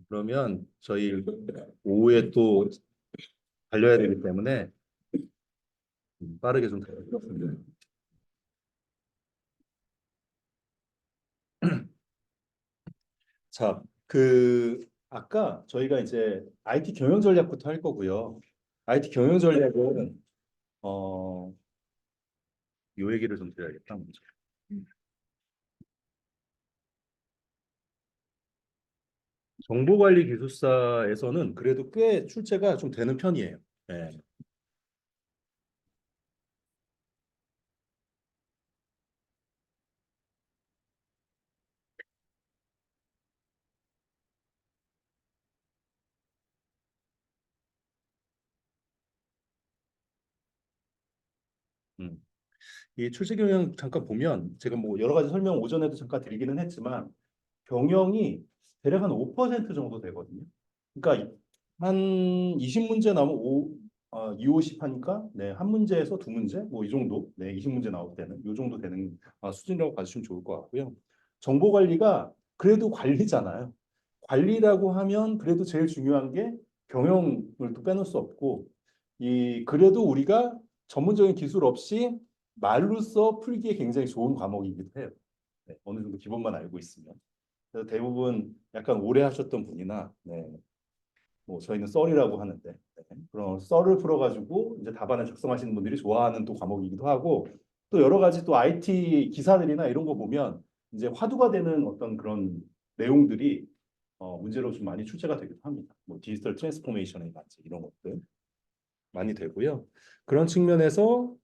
그러면 저희 오후에 또 달려야 되기 때문에 빠르게 좀 달려보겠습니다. 자, 아까 저희가 이제 IT 경영 전략부터 할 거고요. IT 경영 전략은 요 얘기를 좀 드려야겠다 먼저. 정보관리 기술사에서는 그래도 꽤 출제가 좀 되는 편이에요. 네. 음. 이 출제 경영 잠깐 보면 제가 뭐 여러 가지 설명 오전에도 잠깐 드리기는 했지만 경영이 대략 한 5% 정도 되거든요. 그러니까 한 20문제 나오면 2, 50 하니까 네, 한 문제에서 두 문제 뭐 이 정도 네, 20문제 나올 때는 이 정도 되는 수준이라고 봐주시면 좋을 것 같고요. 정보 관리가 그래도 관리잖아요. 관리라고 하면 그래도 제일 중요한 게 경영을 또 빼놓을 수 없고 이 그래도 우리가 전문적인 기술 없이 말로써 풀기에 굉장히 좋은 과목이기도 해요. 네, 어느 정도 기본만 알고 있으면. 그래서 대부분 약간 오래 하셨던 분이나 네, 뭐 저희는 썰이라고 하는데 네, 그런 썰을 풀어가지고 이제 답안을 작성하시는 분들이 좋아하는 또 과목이기도 하고 또 여러 가지 또 IT 기사들이나 이런 거 보면 이제 화두가 되는 어떤 그런 내용들이 문제로 좀 많이 출제가 되기도 합니다. 뭐 디지털 트랜스포메이션이라든지 이런 것들 많이 되고요. 그런 측면에서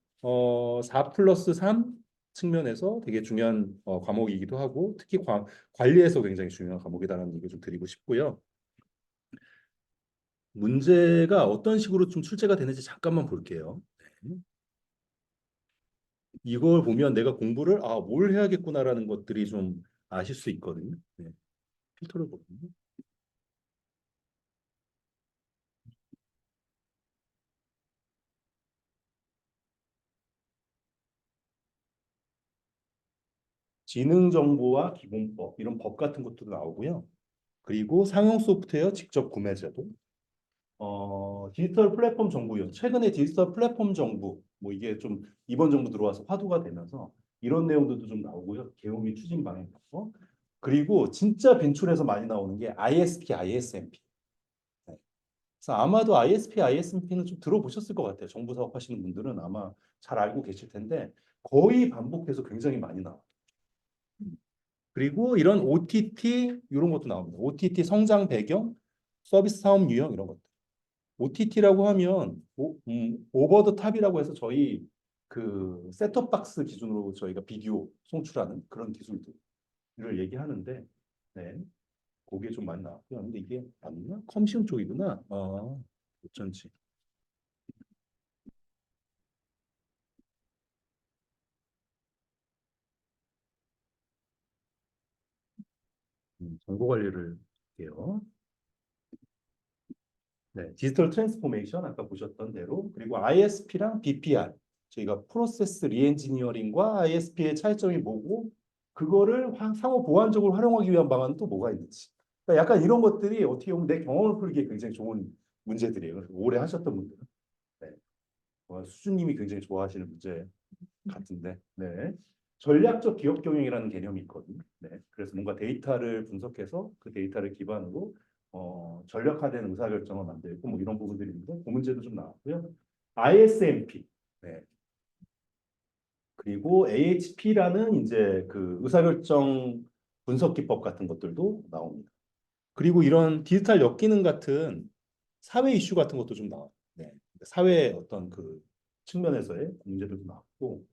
4 플러스 3 측면에서 되게 중요한 과목이기도 하고 특히 관리에서 굉장히 중요한 과목이다라는 얘기 좀 드리고 싶고요. 문제가 어떤 식으로 좀 출제가 되는지 잠깐만 볼게요. 네. 이걸 보면 내가 공부를 뭘 해야겠구나라는 것들이 좀 아실 수 있거든요. 네. 필터를 보면 지능 정보와 기본법 이런 법 같은 것도 나오고요. 그리고 상용 소프트웨어 직접 구매 제도, 디지털 플랫폼 정부요. 최근에 디지털 플랫폼 정부, 뭐 이게 좀 이번 정부 들어와서 화두가 되면서 이런 내용들도 좀 나오고요. 계엄이 추진 방향 같은 거. 그리고 진짜 빈출해서 많이 나오는 게 ISP, ISMP. 네. 그래서 아마도 ISP, ISMP는 좀 들어보셨을 것 같아요. 정부 사업 하시는 분들은 아마 잘 알고 계실 텐데 거의 반복해서 굉장히 많이 나와요. 그리고 이런 OTT 이런 것도 나옵니다. OTT 성장 배경, 서비스 사업 유형 이런 것들. OTT라고 하면 오버 더 탑이라고 해서 저희 그 셋톱 박스 기준으로 저희가 비디오 송출하는 그런 기술들을 얘기하는데 네, 그게 좀 많이 나왔고요. 근데 이게 맞나? 컴시움 쪽이구나. 어쩐지. 정보 관리를 할게요. 네, 디지털 트랜스포메이션 아까 보셨던 대로 그리고 ISP랑 BPR 저희가 프로세스 리엔지니어링과 ISP의 차이점이 뭐고 그거를 상호 보완적으로 활용하기 위한 방안은 또 뭐가 있는지 그러니까 약간 이런 것들이 어떻게 보면 내 경험을 풀기에 굉장히 좋은 문제들이에요. 그래서 오래 하셨던 분들은 네. 수준님이 굉장히 좋아하시는 문제 같은데 네. 전략적 기업 경영이라는 개념이 있거든요. 네. 그래서 뭔가 데이터를 분석해서 그 데이터를 기반으로 전략화된 의사결정을 만들고 뭐 이런 부분들이 있는데 그 문제도 좀 나왔고요. ISMP 네. 그리고 AHP라는 이제 그 의사결정 분석 기법 같은 것들도 나옵니다. 그리고 이런 디지털 역기능 같은 사회 이슈 같은 것도 좀 나와요. 네. 사회 어떤 그 측면에서의 문제들도 나왔고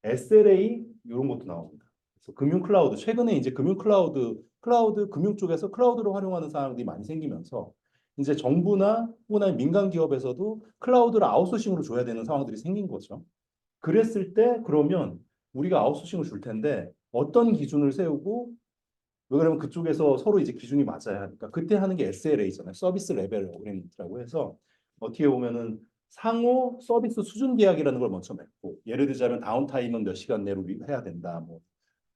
SLA 이런 것도 나옵니다. 그래서 금융 클라우드 최근에 이제 금융 클라우드 금융 쪽에서 클라우드로 활용하는 사항들이 많이 생기면서 이제 정부나 혹은 민간 기업에서도 클라우드를 아웃소싱으로 줘야 되는 상황들이 생긴 거죠. 그랬을 때 그러면 우리가 아웃소싱을 줄 텐데 어떤 기준을 세우고 왜 그러면 그쪽에서 서로 이제 기준이 맞아야 하니까 그때 하는 게 SLA잖아요. 서비스 레벨 어그리먼트라고 해서 어떻게 보면은 상호 서비스 수준 계약이라는 걸 먼저 맺고 예를 들자면 다운타임은 몇 시간 내로 해야 된다. 뭐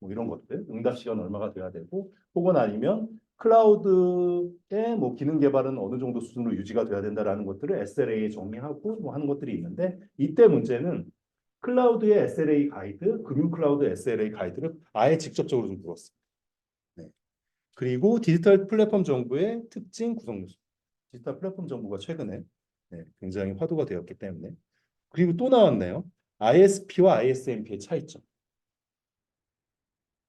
이런 것들 응답 시간 얼마가 돼야 되고 혹은 아니면 클라우드의 뭐 기능 개발은 어느 정도 수준으로 유지가 돼야 된다라는 것들을 SLA에 정리하고 뭐 하는 것들이 있는데 이때 문제는 클라우드의 SLA 가이드, 금융 클라우드 SLA 가이드를 아예 직접적으로 좀 물었습니다. 네. 그리고 디지털 플랫폼 정보의 특징 구성 요소. 디지털 플랫폼 정보가 최근에 굉장히 화두가 되었기 때문에 그리고 또 나왔네요. ISP와 ISMP의 차이점.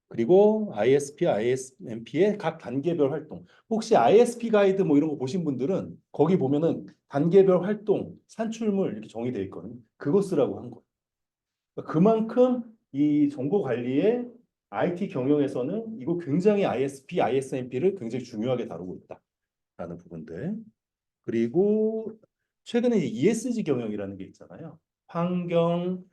그리고 ISP, ISMP의 각 단계별 활동. 혹시 ISP 가이드 뭐 이런 거 보신 분들은 거기 보면은 단계별 활동, 산출물 이렇게 정의되어 있거든요. 그거 쓰라고 한 거예요. 그러니까 그만큼 이 정보 관리의 IT 경영에서는 이거 굉장히 ISP, ISMP를 굉장히 중요하게 다루고 있다라는 부분들. 그리고 최근에 ESG 경영이라는 게 있잖아요. 환경,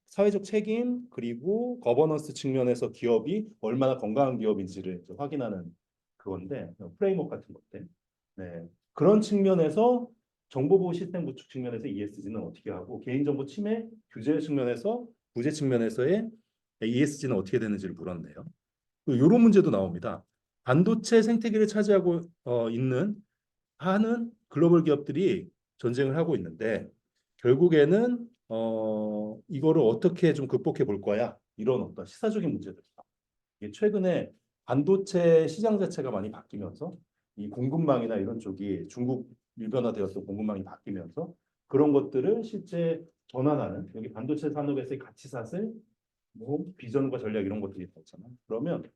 사회적 책임, 그리고 거버넌스 측면에서 기업이 얼마나 건강한 기업인지를 이제 확인하는 그건데, 프레임워크 같은 것들. 네. 그런 측면에서 정보보호 시스템 구축 측면에서 ESG는 어떻게 하고, 개인정보 침해 규제 측면에서, 구제 측면에서의 ESG는 어떻게 되는지를 물었네요. 이런 문제도 나옵니다. 반도체 생태계를 차지하고 있는 하는 글로벌 기업들이 전쟁을 하고 있는데 결국에는 이거를 어떻게 좀 극복해 볼 거야? 이런 어떤 시사적인 문제들. 이게 최근에 반도체 시장 자체가 많이 바뀌면서 이 공급망이나 이런 쪽이 중국 일변화되어서 공급망이 바뀌면서 그런 것들을 실제 전환하는 여기 반도체 산업에서의 가치사슬, 뭐 비전과 전략 이런 것들이 있잖아요. 그러면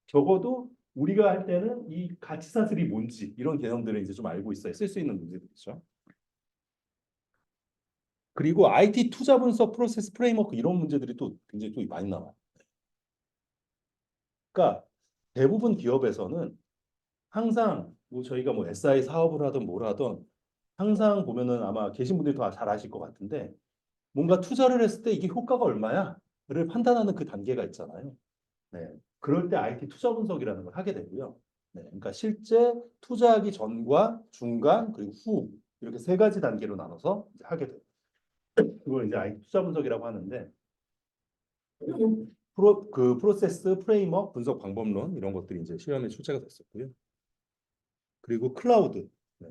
적어도 우리가 할 때는 이 가치사슬이 뭔지 이런 개념들을 이제 좀 알고 있어야 쓸 수 있는 문제들이죠. 그리고 IT 투자 분석 프로세스 프레임워크 이런 문제들이 또 굉장히 또 많이 나와요. 그러니까 대부분 기업에서는 항상 뭐 저희가 뭐 SI 사업을 하든 뭘 하든 항상 보면은 아마 계신 분들이 더 잘 아실 것 같은데 뭔가 투자를 했을 때 이게 효과가 얼마야를 판단하는 그 단계가 있잖아요. 네. 그럴 때 IT 투자 분석이라는 걸 하게 되고요. 네. 그러니까 실제 투자하기 전과 중간 그리고 후 이렇게 세 가지 단계로 나눠서 이제 하게 돼요. 그걸 이제 IT 투자 분석이라고 하는데 그 프로세스 프레임워크 분석 방법론 이런 것들이 이제 시험에 출제가 됐었고요. 그리고 클라우드, 네.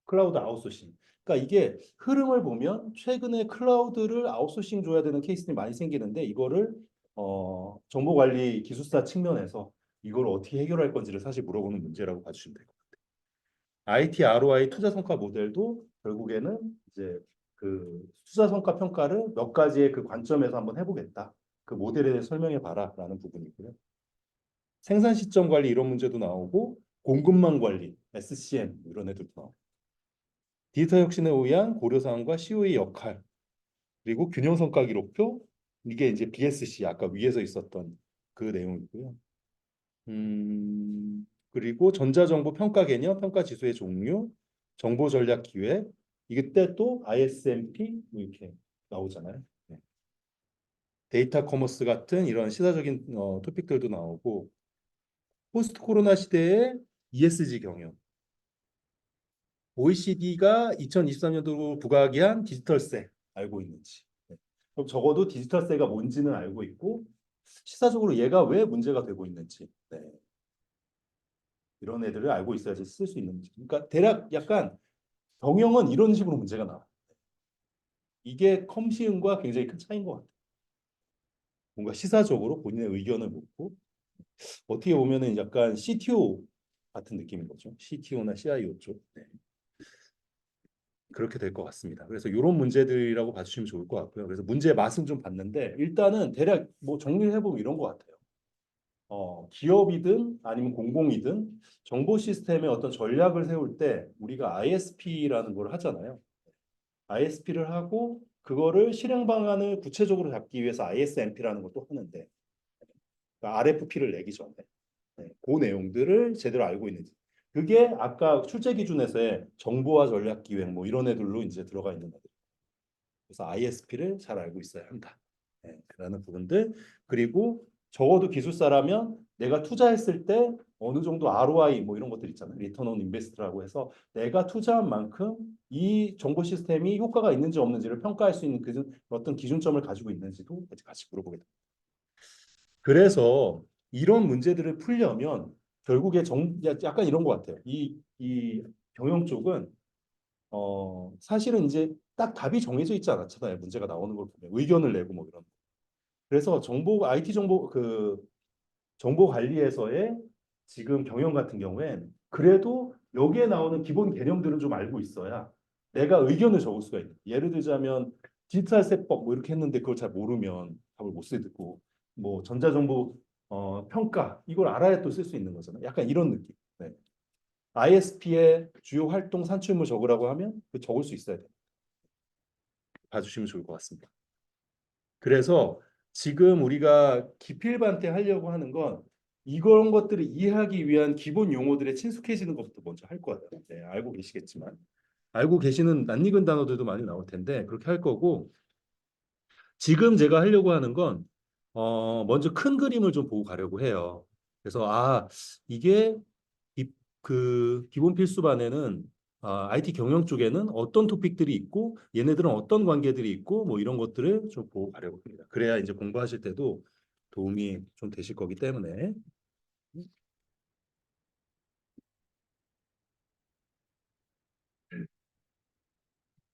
클라우드 아웃소싱. 그러니까 이게 흐름을 보면 최근에 클라우드를 아웃소싱 줘야 되는 케이스들이 많이 생기는데 이거를 정보관리 기술사 측면에서 이걸 어떻게 해결할 건지를 사실 물어보는 문제라고 봐주시면 될 것 같아요. IT ROI 투자 성과 모델도 결국에는 이제 그 투자 성과 평가를 몇 가지의 그 관점에서 한번 해보겠다. 그 모델에 대해 설명해 봐라라는 부분이고요. 생산 시점 관리 이런 문제도 나오고 공급망 관리, SCM 이런 애들도 나오고 디지털 혁신에 의한 고려 사항과 CO의 역할 그리고 균형 성과 기록표 이게 이제 BSC 아까 위에서 있었던 그 내용이고요. 그리고 전자정보 평가 개념, 평가 지수의 종류, 정보 전략 기획 이때 또 ISMP 뭐 이렇게 나오잖아요. 네. 데이터 커머스 같은 이런 시사적인 토픽들도 나오고 포스트 코로나 시대의 ESG 경영 OECD가 2023년도로 부과하기한 디지털세 알고 있는지. 네. 그럼 적어도 디지털세가 뭔지는 알고 있고 시사적으로 얘가 왜 문제가 되고 있는지 네. 이런 애들을 알고 있어야지 쓸 수 있는 문제. 그러니까 대략 약간 경영은 이런 식으로 문제가 나와. 이게 컴시음과 굉장히 큰 차이인 것 같아요. 뭔가 시사적으로 본인의 의견을 묻고 어떻게 보면은 약간 CTO 같은 느낌인 거죠. CTO나 CIO 쪽. 네. 그렇게 될 것 같습니다. 그래서 이런 문제들이라고 봐주시면 좋을 것 같고요. 그래서 문제의 맛은 좀 봤는데 일단은 대략 뭐 정리를 해보면 이런 것 같아요. 기업이든 아니면 공공이든 정보 시스템의 어떤 전략을 세울 때 우리가 ISP라는 걸 하잖아요. ISP를 하고 그거를 실행 방안을 구체적으로 잡기 위해서 ISMP라는 것도 하는데 그러니까 RFP를 내기 전에 네, 그 내용들을 제대로 알고 있는지 그게 아까 출제 기준에서의 정보화 전략 기획 뭐 이런 애들로 이제 들어가 있는 애들. 그래서 ISP를 잘 알고 있어야 한다. 네, 라는 부분들. 그리고 적어도 기술사라면 내가 투자했을 때 어느 정도 ROI 뭐 이런 것들 있잖아요. 리턴 온 인베스트라고 해서 내가 투자한 만큼 이 정보 시스템이 효과가 있는지 없는지를 평가할 수 있는 어떤 기준점을 가지고 있는지도 같이 물어보게 됩니다. 그래서 이런 문제들을 풀려면 결국에 약간 이런 것 같아요. 이 경영 쪽은 사실은 이제 딱 답이 정해져 있지 않잖아요. 문제가 나오는 걸 보면 의견을 내고 뭐 이런. 그래서 IT 정보 관리에서의 지금 경영 같은 경우엔 그래도 여기에 나오는 기본 개념들은 좀 알고 있어야 내가 의견을 적을 수가 있는. 예를 들자면 디지털 세법 뭐 이렇게 했는데 그걸 잘 모르면 답을 못 쓰고 뭐 전자정보 평가 이걸 알아야 또 쓸 수 있는 거잖아요. 약간 이런 느낌. 네. ISP의 주요 활동 산출물 적으라고 하면 그 적을 수 있어야 돼요. 봐주시면 좋을 것 같습니다. 그래서 지금 우리가 기필반대 하려고 하는 건 이런 것들을 이해하기 위한 기본 용어들에 친숙해지는 것부터 먼저 할 거예요. 네, 알고 계시겠지만 알고 계시는 낯익은 단어들도 많이 나올 텐데 그렇게 할 거고 지금 제가 하려고 하는 건 먼저 큰 그림을 좀 보고 가려고 해요. 그래서 이게 그 기본 필수반에는 IT 경영 쪽에는 어떤 토픽들이 있고 얘네들은 어떤 관계들이 있고 뭐 이런 것들을 좀 보고 가려고 합니다. 그래야 이제 공부하실 때도 도움이 좀 되실 거기 때문에.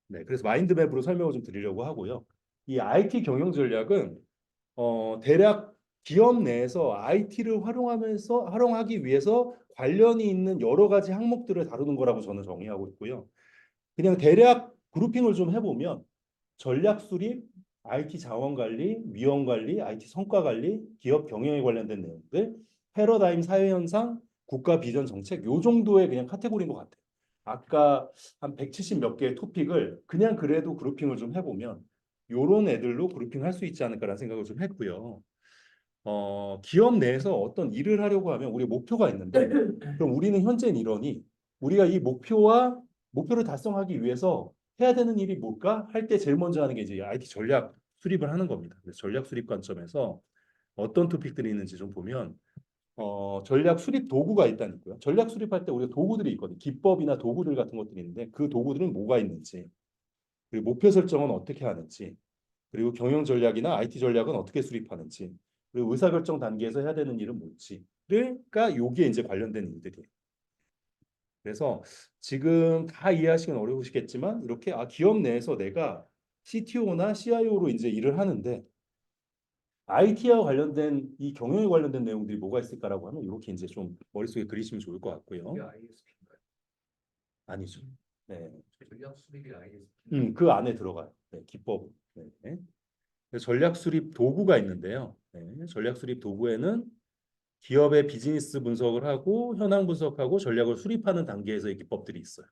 네, 그래서 마인드맵으로 설명을 좀 드리려고 하고요. 이 IT 경영 전략은 대략 기업 내에서 IT를 활용하기 위해서 관련이 있는 여러 가지 항목들을 다루는 거라고 저는 정의하고 있고요. 그냥 대략 그룹핑을 좀 해보면 전략 수립, IT 자원 관리, 위험 관리, IT 성과 관리, 기업 경영에 관련된 내용들, 패러다임 사회 현상, 국가 비전 정책 요 정도의 그냥 카테고리인 것 같아요. 아까 한 170 몇 개의 토픽을 그냥 그래도 그룹핑을 좀 해보면 요런 애들로 그룹핑 할 수 있지 않을까라는 생각을 좀 했고요. 기업 내에서 어떤 일을 하려고 하면 우리 목표가 있는데 그럼 우리는 현재 일원이 우리가 이 목표를 달성하기 위해서 해야 되는 일이 뭘까? 할 때 제일 먼저 하는 게 이제 IT 전략 수립을 하는 겁니다. 그래서 전략 수립 관점에서 어떤 토픽들이 있는지 좀 보면 전략 수립 도구가 있다니까요. 전략 수립할 때 우리가 도구들이 있거든요. 기법이나 도구들 같은 것들이 있는데 그 도구들은 뭐가 있는지 그리고 목표 설정은 어떻게 하는지 그리고 경영 전략이나 IT 전략은 어떻게 수립하는지 그리고 의사결정 단계에서 해야 되는 일은 뭘지가 요게 이제 관련된 일들이에요. 그래서 지금 다 이해하시긴 어려우시겠지만 이렇게 기업 내에서 내가 CTO나 CIO로 이제 일을 하는데 IT와 관련된 이 경영에 관련된 내용들이 뭐가 있을까라고 하면 이렇게 이제 좀 머릿속에 그리시면 좋을 것 같고요. 이게 ISP인가요? 아니죠. 네. 전략 수립이 ISP. 그 안에 들어가요. 네, 기법. 네. 전략 수립 도구가 있는데요. 네, 전략 수립 도구에는 기업의 비즈니스 분석을 하고 현황 분석하고 전략을 수립하는 단계에서의 기법들이 있어요.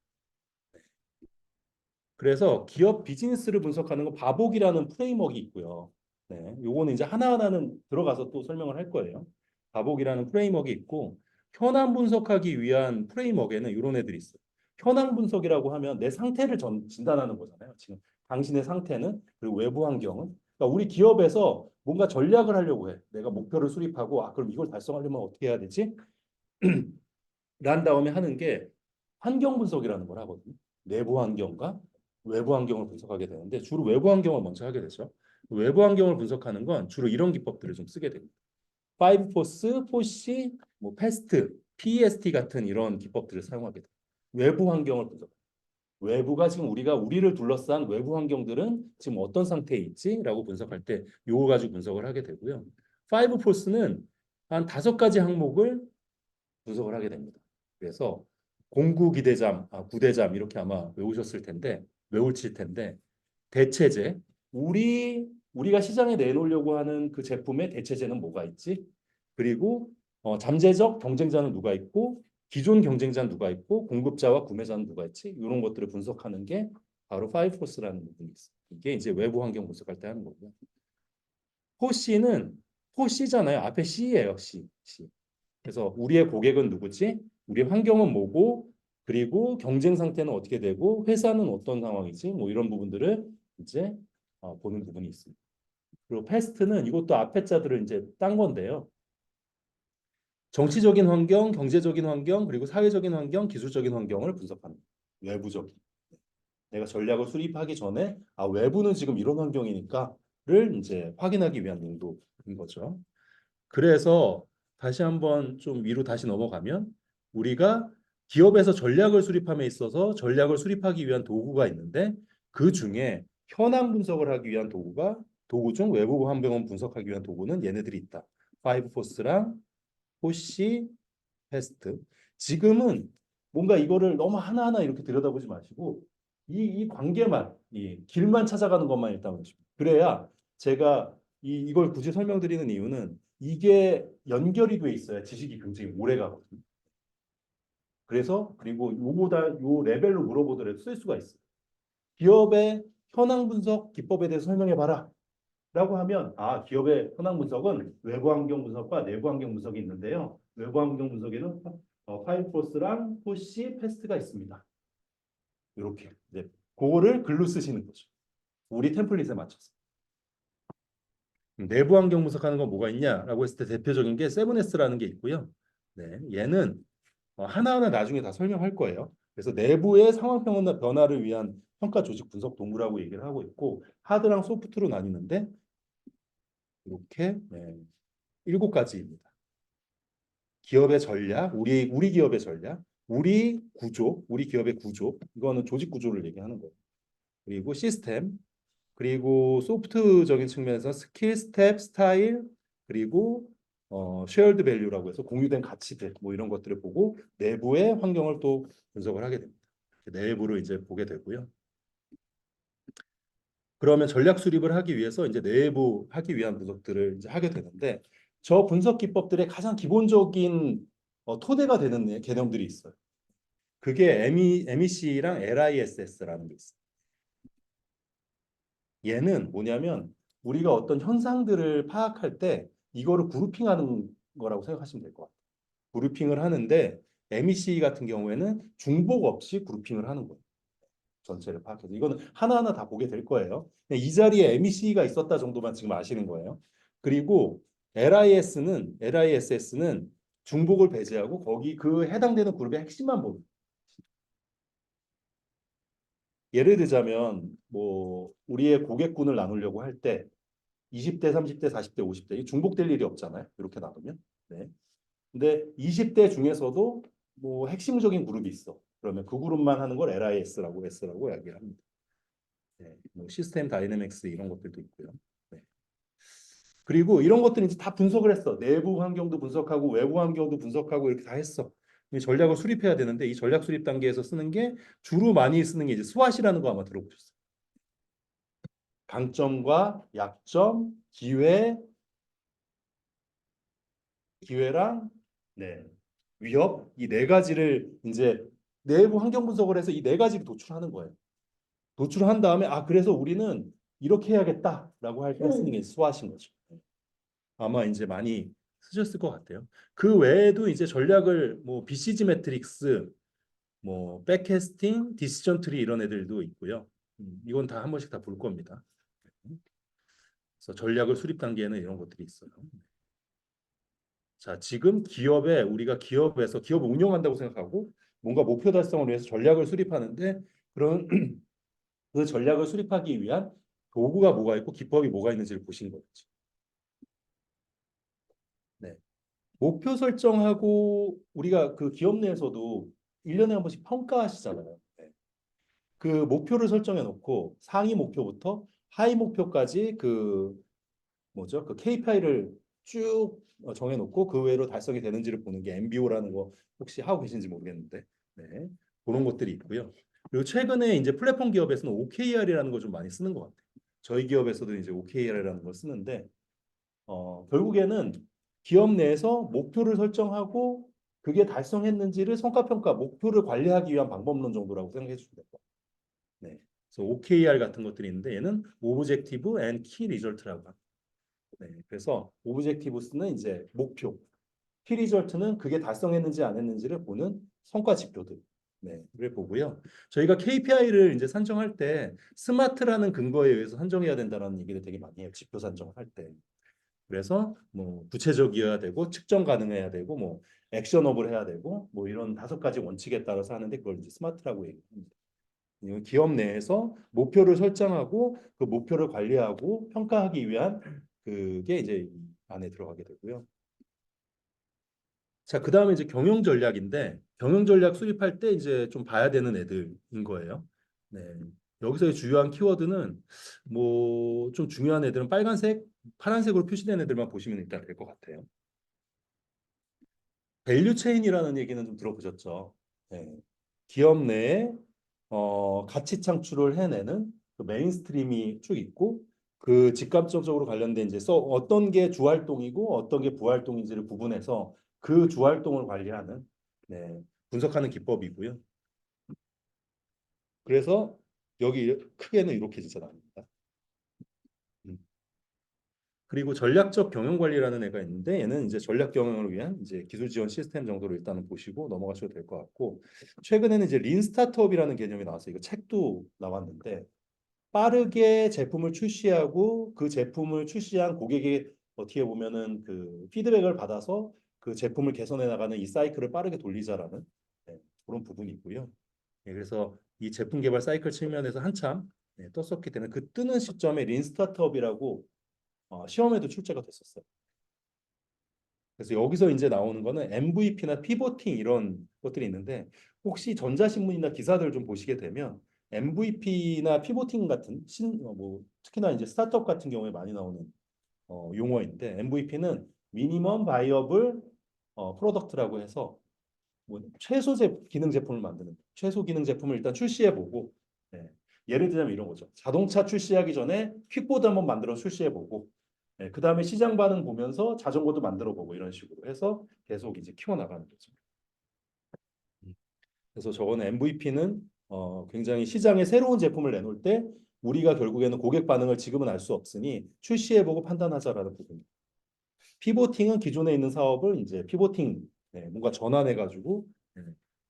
그래서 기업 비즈니스를 분석하는 건 바복이라는 프레임워크가 있고요. 네, 요거는 이제 하나하나는 들어가서 또 설명을 할 거예요. 바복이라는 프레임워크가 있고 현황 분석하기 위한 프레임워크에는 이런 애들이 있어요. 현황 분석이라고 하면 내 상태를 진단하는 거잖아요. 지금 당신의 상태는 그리고 외부 환경은 그러니까 우리 기업에서 뭔가 전략을 하려고 해. 내가 목표를 수립하고 그럼 이걸 달성하려면 어떻게 해야 되지? 난 다음에 하는 게 환경 분석이라는 걸 하거든요. 내부 환경과 외부 환경을 분석하게 되는데 주로 외부 환경을 먼저 하게 되죠. 외부 환경을 분석하는 건 주로 이런 기법들을 좀 쓰게 됩니다. 5포스, 포시, 뭐 패스트, PEST 같은 이런 기법들을 사용하게 돼요. 외부 환경을 분석. 외부가 지금 우리를 둘러싼 외부 환경들은 지금 어떤 상태에 있지라고 분석할 때 요거 가지고 분석을 하게 되고요. 5포스는 한 5가지 항목을 분석을 하게 됩니다. 그래서 공구 기대잠, 구대잠 이렇게 아마 외우셨을 텐데 외우실 텐데 대체제 우리가 시장에 내놓으려고 하는 그 제품의 대체제는 뭐가 있지? 그리고 잠재적 경쟁자는 누가 있고 기존 경쟁자는 누가 있고 공급자와 구매자는 누가 있지? 이런 것들을 분석하는 게 바로 5포스라는 부분이 있어요. 이게 이제 외부 환경 분석할 때 하는 거고요. 포C는 포C잖아요. 앞에 C예요. C. 그래서 우리의 고객은 누구지? 우리 환경은 뭐고? 그리고 경쟁 상태는 어떻게 되고 회사는 어떤 상황이지? 뭐 이런 부분들을 이제 보는 부분이 있습니다. 그리고 패스트는 이것도 앞에 자들을 이제 딴 건데요. 정치적인 환경, 경제적인 환경, 그리고 사회적인 환경, 기술적인 환경을 분석하는 외부적인. 내가 전략을 수립하기 전에 외부는 지금 이런 환경이니까를 이제 확인하기 위한 용도인 거죠. 그래서 다시 한번 좀 위로 다시 넘어가면 우리가 기업에서 전략을 수립함에 있어서 전략을 수립하기 위한 도구가 있는데 그 중에 현황 분석을 하기 위한 도구 중 외부 환경을 분석하기 위한 도구는 얘네들이 있다. 파이브포스랑 호시, 패스트. 지금은 뭔가 이거를 너무 하나하나 이렇게 들여다보지 마시고 이 관계만, 이 길만 찾아가는 것만 일단 보시고 그래야 제가 이걸 굳이 설명드리는 이유는 이게 연결이 돼 있어야 지식이 굉장히 오래 가거든요. 그래서 그리고 요 레벨로 물어보더라도 쓸 수가 있어요. 기업의 현황 분석 기법에 대해서 설명해 봐라. 라고 하면 기업의 현황 분석은 외부 환경 분석과 내부 환경 분석이 있는데요. 외부 환경 분석에는 파이프로스랑 포시, 패스트가 있습니다. 이렇게 이제 그거를 글로 쓰시는 거죠. 우리 템플릿에 맞춰서. 내부 환경 분석하는 건 뭐가 있냐라고 했을 때 대표적인 게 7S라는 게 있고요. 네, 얘는 하나하나 나중에 다 설명할 거예요. 그래서 내부의 상황 변화를 위한 평가 조직 분석 도구라고 얘기를 하고 있고 하드랑 소프트로 나뉘는데 이렇게 7가지입니다. 기업의 전략, 우리 기업의 전략, 우리 구조, 우리 기업의 구조, 이거는 조직 구조를 얘기하는 거예요. 그리고 시스템, 그리고 소프트적인 측면에서 스킬, 스텝, 스타일, 그리고 쉐어드 밸류라고 해서 공유된 가치들, 뭐 이런 것들을 보고 내부의 환경을 또 분석을 하게 됩니다. 내부로 이제 보게 되고요. 그러면 전략 수립을 하기 위해서 이제 내부 하기 위한 분석들을 이제 하게 되는데 저 분석 기법들의 가장 기본적인 토대가 되는 개념들이 있어요. 그게 MEC랑 LISS라는 게 있어요. 얘는 뭐냐면 우리가 어떤 현상들을 파악할 때 이거를 그룹핑하는 거라고 생각하시면 될 것 같아요. 그룹핑을 하는데 MEC 같은 경우에는 중복 없이 그룹핑을 하는 거예요. 전체를 파악해서 이거는 하나하나 다 보게 될 거예요. 이 자리에 MEC가 있었다 정도만 지금 아시는 거예요. 그리고 LISS는 중복을 배제하고 거기 그 해당되는 그룹의 핵심만 보는. 예를 들자면 뭐 우리의 고객군을 나누려고 할 때 20대, 30대, 40대, 50대 이 중복될 일이 없잖아요. 이렇게 나누면. 네. 근데 20대 중에서도 뭐 핵심적인 그룹이 있어. 그러면 그 그룹만 하는 걸 LIS라고 이야기합니다. 네. 뭐 시스템 다이내믹스 이런 것들도 있고요. 네. 그리고 이런 것들은 이제 다 분석을 했어. 내부 환경도 분석하고 외부 환경도 분석하고 이렇게 다 했어. 이 전략을 수립해야 되는데 이 전략 수립 단계에서 쓰는 게 주로 많이 쓰는 게 이제 스왓이라는 거 아마 들어보셨어요. 강점과 약점, 기회랑 네, 위협 이 네 가지를 이제 내부 환경 분석을 해서 이 네 가지를 도출하는 거예요. 도출한 다음에 그래서 우리는 이렇게 해야겠다라고 할 때 쓰는 게 스왓인 거죠. 아마 이제 많이 쓰셨을 것 같아요. 그 외에도 이제 전략을 뭐 BCG 매트릭스, 뭐 백캐스팅, 디시전 트리 이런 애들도 있고요. 이건 다 한 번씩 다 볼 겁니다. 그래서 전략을 수립 단계에는 이런 것들이 있어요. 자, 지금 우리가 기업에서 기업을 운영한다고 생각하고 뭔가 목표 달성을 위해서 전략을 수립하는데 그런 그 전략을 수립하기 위한 도구가 뭐가 있고 기법이 뭐가 있는지를 보신 거죠. 네. 목표 설정하고 우리가 그 기업 내에서도 1년에 한 번씩 평가하시잖아요. 네. 그 목표를 설정해 놓고 상위 목표부터 하위 목표까지 그 뭐죠? 그 KPI를 쭉 정해 놓고 그 외로 달성이 되는지를 보는 게 MBO라는 거 혹시 하고 계신지 모르겠는데. 네. 그런 것들이 있고요. 그리고 최근에 이제 플랫폼 기업에서는 OKR이라는 걸 좀 많이 쓰는 것 같아요. 저희 기업에서도 이제 OKR이라는 걸 쓰는데 결국에는 기업 내에서 목표를 설정하고 그게 달성했는지를 성과평가, 목표를 관리하기 위한 방법론 정도라고 생각해 주시면 될 것 같아요. 네. 그래서 OKR 같은 것들이 있는데 얘는 Objective and Key Result라고 합니다. 네. 그래서 Objectives는 이제 목표, Key Result는 그게 달성했는지 안 했는지를 보는 성과 지표들. 네, 를 보고요. 저희가 KPI를 이제 산정할 때 스마트라는 근거에 의해서 산정해야 된다는 얘기를 되게 많이 해요. 지표 산정을 할 때. 그래서 뭐 구체적이어야 되고 측정 가능해야 되고 뭐 액션업을 해야 되고 뭐 이런 5가지 원칙에 따라서 하는데 그걸 이제 스마트라고 얘기합니다. 기업 내에서 목표를 설정하고 그 목표를 관리하고 평가하기 위한 그게 이제 이 안에 들어가게 되고요. 자, 그다음에 이제 경영 전략인데 경영 전략 수립할 때 이제 좀 봐야 되는 애들인 거예요. 네. 여기서의 주요한 키워드는 뭐 좀 중요한 애들은 빨간색, 파란색으로 표시된 애들만 보시면 일단 될 것 같아요. 밸류 체인이라는 얘기는 좀 들어보셨죠? 네. 기업 내에 가치 창출을 해내는 그 메인스트림이 쭉 있고 그 직간접적으로 관련된 이제 어떤 게 주활동이고 어떤 게 부활동인지를 구분해서 그 주활동을 관리하는 네, 분석하는 기법이고요. 그래서 여기 크게는 이렇게 진짜 나옵니다. 음. 그리고 전략적 경영 관리라는 애가 있는데 얘는 이제 전략 경영을 위한 이제 기술 지원 시스템 정도로 일단은 보시고 넘어가셔도 될 것 같고 최근에는 이제 린 스타트업이라는 개념이 나왔어요. 이거 책도 나왔는데 빠르게 제품을 출시하고 그 제품을 출시한 고객이 어떻게 보면은 그 피드백을 받아서 그 제품을 개선해 나가는 이 사이클을 빠르게 돌리자라는 네, 그런 부분이 있고요. 네, 그래서 이 제품 개발 사이클 측면에서 한참 네, 떴었기 때문에 그 뜨는 시점에 린 스타트업이라고 시험에도 출제가 됐었어요. 그래서 여기서 이제 나오는 거는 MVP나 피보팅 이런 것들이 있는데 혹시 전자신문이나 기사들 좀 보시게 되면 MVP나 피보팅 같은 뭐 특히나 이제 스타트업 같은 경우에 많이 나오는 용어인데 MVP는 미니멈 바이어블 프로덕트라고 해서 뭐 기능 제품을 만드는 최소 기능 제품을 일단 출시해 보고 네. 예를 들자면 이런 거죠. 자동차 출시하기 전에 퀵보드 한번 만들어 출시해 보고 네. 그 다음에 시장 반응 보면서 자전거도 만들어 보고 이런 식으로 해서 계속 이제 키워 나가는 거죠. 그래서 저거는 MVP는 굉장히 시장에 새로운 제품을 내놓을 때 우리가 결국에는 고객 반응을 지금은 알 수 없으니 출시해 보고 판단하자라는 부분입니다. 피보팅은 기존에 있는 사업을 이제 피보팅 네, 뭔가 전환해 가지고 네,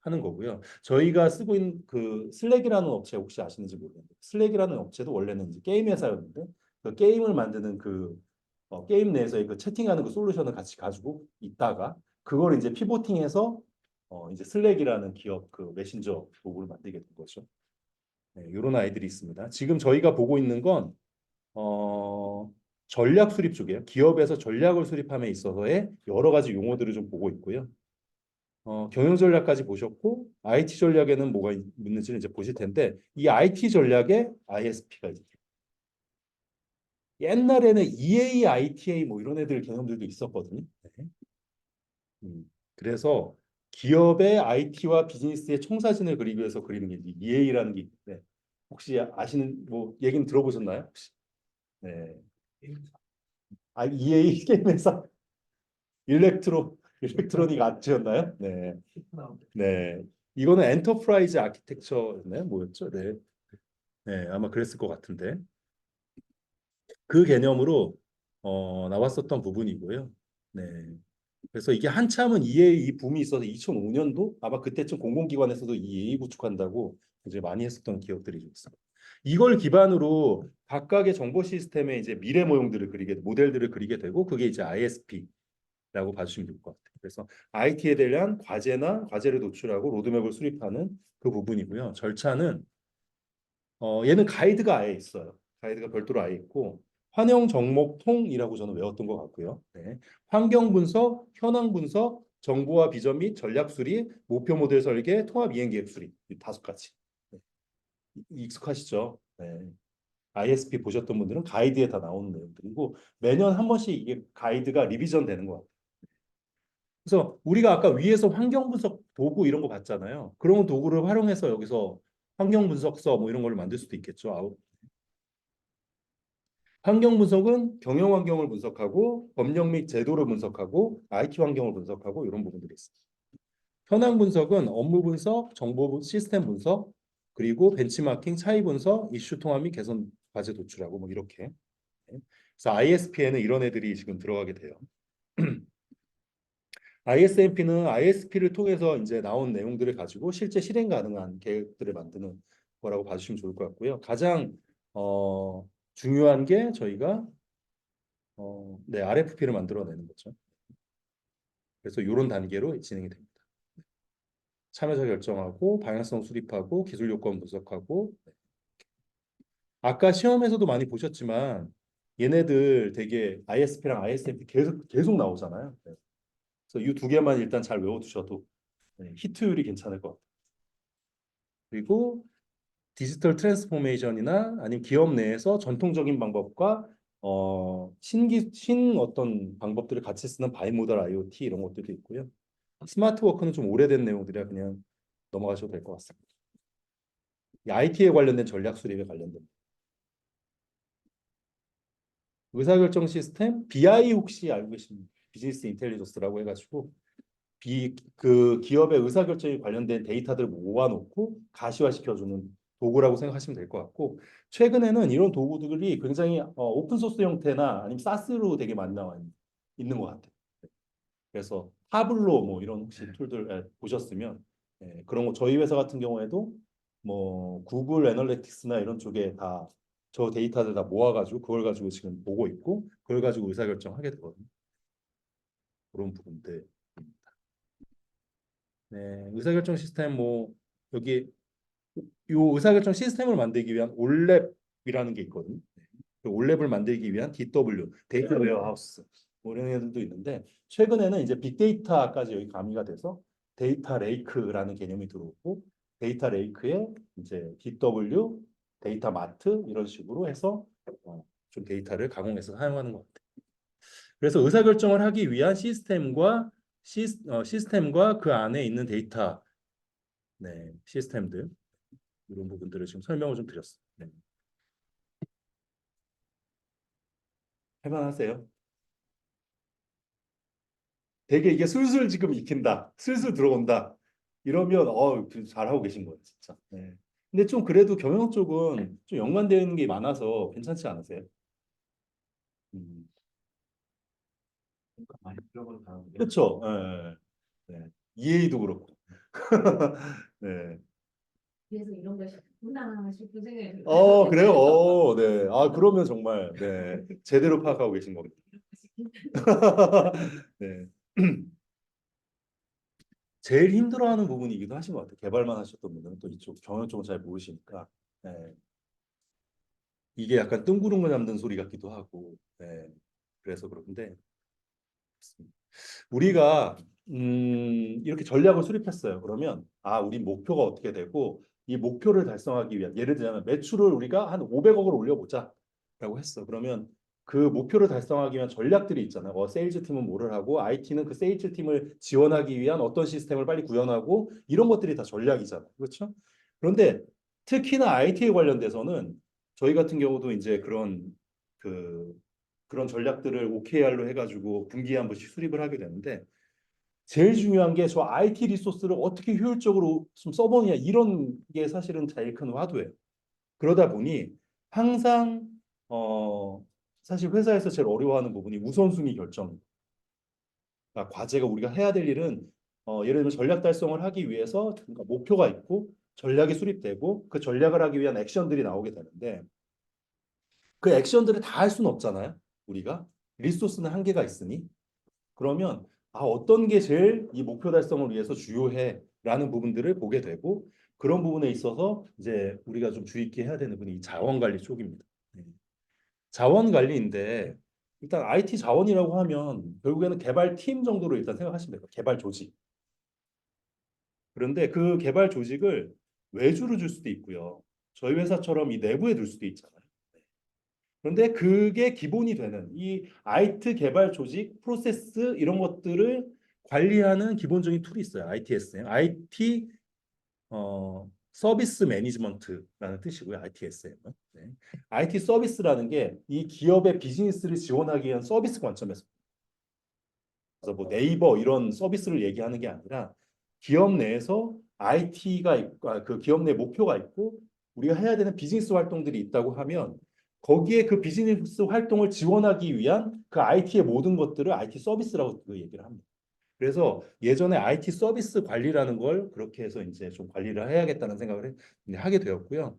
하는 거고요. 저희가 쓰고 있는 그 슬랙이라는 업체 혹시 아시는지 모르겠는데 슬랙이라는 업체도 원래는 이제 게임 회사였는데 그 게임을 만드는 그 게임 내에서의 그 채팅하는 그 솔루션을 같이 가지고 있다가 그걸 이제 피보팅해서 이제 슬랙이라는 기업 그 메신저 도구를 만들게 된 거죠. 네, 이런 아이들이 있습니다. 지금 저희가 보고 있는 건 전략 수립 쪽이에요. 기업에서 전략을 수립함에 있어서의 여러 가지 용어들을 좀 보고 있고요. 경영 전략까지 보셨고 IT 전략에는 뭐가 있는지를 이제 보실 텐데 이 IT 전략에 ISP가 있어요. 옛날에는 EA, ITA 뭐 이런 애들 개념들도 있었거든요. 네. 그래서 기업의 IT와 비즈니스의 청사진을 그리기 위해서 그리는 게 EA라는 게 있는데 혹시 아시는 뭐 얘기는 들어보셨나요? 혹시? 네. EA 게임 회사 일렉트로닉 아트였나요? 네. 네. 이거는 엔터프라이즈 아키텍처였나요? 뭐였죠? 네. 네, 아마 그랬을 것 같은데. 그 개념으로 나왔었던 부분이고요. 네. 그래서 이게 한참은 EA 이 붐이 있어서 2005년도 아마 그때쯤 공공기관에서도 EA 구축한다고 이제 많이 했었던 기업들이 좀 있어요. 이걸 기반으로 각각의 정보 시스템에 이제 미래 모형들을 모델들을 그리게 되고 그게 이제 ISP라고 봐주시면 될 것 같아요. 그래서 IT에 대한 과제를 도출하고 로드맵을 수립하는 그 부분이고요. 절차는 얘는 가이드가 아예 있어요. 가이드가 별도로 아예 있고 환영 정목통이라고 저는 외웠던 것 같고요. 네. 환경 분석, 현황 분석, 정보와 비전 및 전략 수립, 목표 모델 설계, 통합 이행 계획 수립 이 5가지. 네. 익숙하시죠? 네. ISP 보셨던 분들은 가이드에 다 나오는 내용들이고 매년 한 번씩 이게 가이드가 리비전 되는 것 같아요. 그래서 우리가 아까 위에서 환경 분석 도구 이런 거 봤잖아요. 그런 도구를 활용해서 여기서 환경 분석서 뭐 이런 걸 만들 수도 있겠죠. 환경 분석은 경영 환경을 분석하고 법령 및 제도를 분석하고 IT 환경을 분석하고 이런 부분들이 있습니다. 현황 분석은 업무 분석, 정보 시스템 분석, 그리고 벤치마킹, 차이 분석, 이슈 통합 및 개선 과제 도출하고 뭐 이렇게. 그래서 ISP에는 이런 애들이 지금 들어가게 돼요. ISMP는 ISP를 통해서 이제 나온 내용들을 가지고 실제 실행 가능한 계획들을 만드는 거라고 봐주시면 좋을 것 같고요. 가장 중요한 게 저희가 네, RFP를 만들어내는 거죠. 그래서 이런 단계로 진행이 됩니다. 참여자 결정하고 방향성 수립하고 기술 요건 분석하고 아까 시험에서도 많이 보셨지만 얘네들 되게 ISP랑 ISMP 계속 나오잖아요. 네. 그래서 이 두 개만 일단 잘 외워두셔도 히트율이 괜찮을 것 같아요. 그리고 디지털 트랜스포메이션이나 아니면 기업 내에서 전통적인 방법과 신 어떤 방법들을 같이 쓰는 바이모달 IoT 이런 것들도 있고요. 스마트 워크는 좀 오래된 내용들이라 그냥 넘어가셔도 될 것 같습니다. IT에 관련된 전략 수립에 관련된 의사결정 시스템 BI 혹시 알고 계십니까? 비즈니스 인텔리전스라고 해가지고 그 기업의 의사결정에 관련된 데이터들을 모아놓고 가시화시켜주는 도구라고 생각하시면 될 것 같고 최근에는 이런 도구들이 굉장히 오픈 소스 형태나 아니면 사스로 되게 많이 나와 있는 것 같아요. 그래서 타블로 뭐 이런 혹시 툴들 보셨으면 그런 거 저희 회사 같은 경우에도 뭐 구글 애널리틱스나 이런 쪽에 다 저 데이터들 다 모아가지고 그걸 가지고 지금 보고 있고 그걸 가지고 의사결정하게 되거든요. 그런 부분들. 네, 의사결정 시스템 뭐 여기 요 의사결정 시스템을 만들기 위한 올랩이라는 게 있거든요. 그 올랩을 만들기 위한 DW 데이터 웨어하우스 뭐 이런 애들도 있는데 최근에는 이제 빅데이터까지 여기 가미가 돼서 데이터 레이크라는 개념이 들어오고 데이터 레이크에 이제 DW 데이터 마트 이런 식으로 해서 좀 데이터를 가공해서 사용하는 것 같아요. 그래서 의사결정을 하기 위한 시스템과 그 안에 있는 데이터 시스템들 이런 부분들을 지금 설명을 좀 드렸어요. 네. 할만하세요? 되게 이게 술술 지금 익힌다, 술술 들어온다. 이러면 잘하고 계신 거예요, 진짜. 네. 근데 좀 그래도 경영 쪽은 좀 연관되는 게 많아서 괜찮지 않으세요? 음. 많이 들어본 다음에 그렇죠. 네. 네. EA도 그렇고. 네. 그래서 이런 걸 싶구나 싶은 생각이 들어요. 그래요. 네. 그러면 정말 네. 제대로 파악하고 계신 겁니다. 네. 제일 힘들어하는 부분이기도 하신 것 같아요. 개발만 하셨던 분들은 또 이쪽 경영 쪽은 잘 모르시니까. 네. 이게 약간 뜬구름을 잡는 소리 같기도 하고. 네. 그래서 그런데 우리가 이렇게 전략을 수립했어요. 그러면 우리 목표가 어떻게 되고 이 목표를 달성하기 위한 예를 들자면 매출을 우리가 한 500억을 올려보자라고 했어. 그러면 그 목표를 달성하기 위한 전략들이 있잖아요. 세일즈 팀은 뭐를 하고 IT는 그 세일즈 팀을 지원하기 위한 어떤 시스템을 빨리 구현하고 이런 것들이 다 전략이잖아요. 그렇죠? 그런데 특히나 IT에 관련돼서는 저희 같은 경우도 이제 그 그런 전략들을 OKR로 해가지고 분기에 한 번씩 수립을 하게 되는데 제일 중요한 게 저 IT 리소스를 어떻게 효율적으로 좀 써보느냐 이런 게 사실은 제일 큰 화두예요. 그러다 보니 항상 사실 회사에서 제일 어려워하는 부분이 우선순위 결정. 그러니까 과제가 우리가 해야 될 일은 예를 들면 전략 달성을 하기 위해서 그러니까 목표가 있고 전략이 수립되고 그 전략을 하기 위한 액션들이 나오게 되는데 그 액션들을 다 할 수는 없잖아요. 우리가 리소스는 한계가 있으니 그러면 어떤 게 제일 이 목표 달성을 위해서 주요해라는 부분들을 보게 되고 그런 부분에 있어서 이제 우리가 좀 주의 있게 해야 되는 분이 이 자원 관리 쪽입니다. 네. 자원 관리인데 일단 IT 자원이라고 하면 결국에는 개발팀 정도로 일단 생각하시면 돼요. 개발 조직. 그런데 그 개발 조직을 외주로 줄 수도 있고요. 저희 회사처럼 이 내부에 둘 수도 있잖아요. 그런데 그게 기본이 되는 이 IT 개발 조직, 프로세스 이런 것들을 관리하는 기본적인 툴이 있어요. ITSM, IT 서비스 매니지먼트라는 뜻이고요. ITSM은. 네. IT 서비스라는 게 이 기업의 비즈니스를 지원하기 위한 서비스 관점에서 그래서 뭐 네이버 이런 서비스를 얘기하는 게 아니라 기업 내에서 IT가 있고 그 기업 내 목표가 있고 우리가 해야 되는 비즈니스 활동들이 있다고 하면 거기에 그 비즈니스 활동을 지원하기 위한 그 IT의 모든 것들을 IT 서비스라고 그 얘기를 합니다. 그래서 예전에 IT 서비스 관리라는 걸 그렇게 해서 이제 좀 관리를 해야겠다는 생각을 하게 되었고요.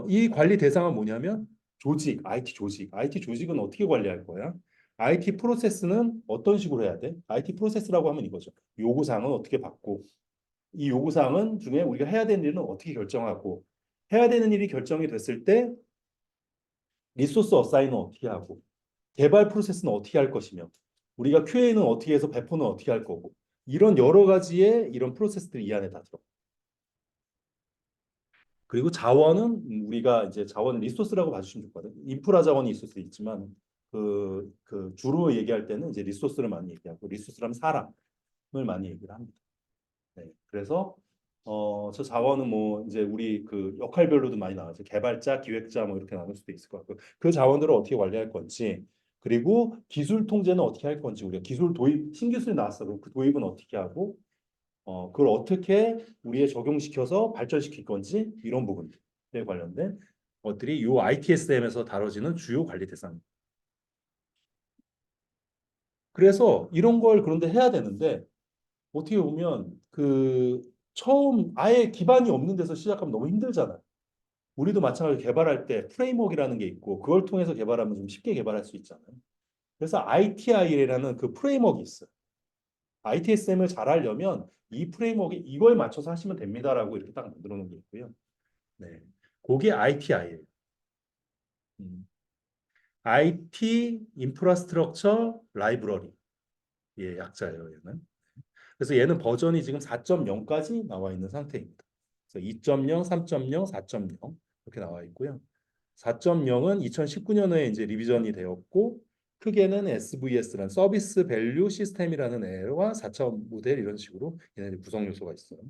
이 관리 대상은 뭐냐면 조직, IT 조직. IT 조직은 어떻게 관리할 거야? IT 프로세스는 어떤 식으로 해야 돼? IT 프로세스라고 하면 이거죠. 요구사항은 어떻게 받고, 이 요구사항은 중에 우리가 해야 되는 일은 어떻게 결정하고, 해야 되는 일이 결정이 됐을 때 리소스 어사인은 어떻게 하고, 개발 프로세스는 어떻게 할 것이며, 우리가 QA는 어떻게 해서 배포는 어떻게 할 거고 이런 여러 가지의 이런 프로세스들이 이 안에 다 들어. 그리고 자원은 우리가 이제 자원 리소스라고 봐주시면 좋거든. 인프라 자원이 있을 수 있지만 그 주로 얘기할 때는 이제 리소스를 많이 얘기하고 리소스라면 사람을 많이 얘기를 합니다. 네, 그래서 저 자원은 뭐 이제 우리 그 역할별로도 많이 나와죠. 개발자, 기획자 뭐 이렇게 나눌 수도 있을 것 같고 그 자원들을 어떻게 관리할 건지 그리고 기술 통제는 어떻게 할 건지 우리가 기술 도입 신기술이 나왔어. 그럼 그 도입은 어떻게 하고 그걸 어떻게 우리에 적용시켜서 발전시킬 건지 이런 부분들에 관련된 것들이 이 ITSM에서 다뤄지는 주요 관리 대상입니다. 그래서 이런 걸 그런데 해야 되는데 어떻게 보면 그 처음 아예 기반이 없는 데서 시작하면 너무 힘들잖아요. 우리도 마찬가지로 개발할 때 프레임워크라는 게 있고 그걸 통해서 개발하면 좀 쉽게 개발할 수 있잖아요. 그래서 ITI라는 그 프레임워크가 있어요. ITSM을 잘 하려면 이 프레임워크 이거에 맞춰서 하시면 됩니다라고 이렇게 딱 만들어 놓은 게 있고요. 네, 그게 ITI예요. IT 인프라스트럭처 라이브러리 예, 약자예요, 얘는. 그래서 얘는 버전이 지금 4.0까지 나와 있는 상태입니다. 그래서 2.0, 3.0, 4.0 이렇게 나와 있고요. 4.0은 2019년에 이제 리비전이 되었고 크게는 SVS라는 서비스 밸류 시스템이라는 애와 4차 모델 이런 식으로 얘네들 구성 요소가 있어요.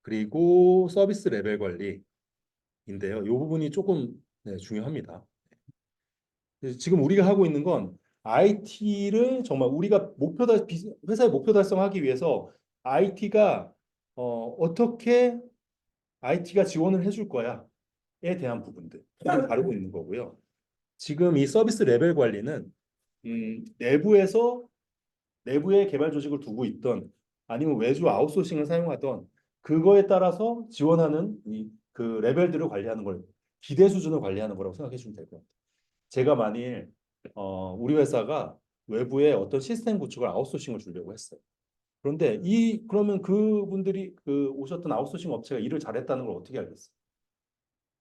그리고 서비스 레벨 관리인데요. 이 부분이 조금 네, 중요합니다. 그래서 지금 우리가 하고 있는 건 IT를 정말 우리가 회사의 목표 달성하기 위해서 IT가 어떻게 IT가 지원을 해줄 거야에 대한 부분들을 다루고 있는 거고요. 지금 이 서비스 레벨 관리는 내부에서 내부에 개발 조직을 두고 있던 아니면 외주 아웃소싱을 사용하던 그거에 따라서 지원하는 그 레벨들을 관리하는 걸 기대 수준을 관리하는 거라고 생각해 주면 될 것 같아요. 제가 만일 우리 회사가 외부에 어떤 시스템 구축을 아웃소싱을 주려고 했어요. 그런데 그러면 그분들이 그 오셨던 아웃소싱 업체가 일을 잘했다는 걸 어떻게 알겠어요?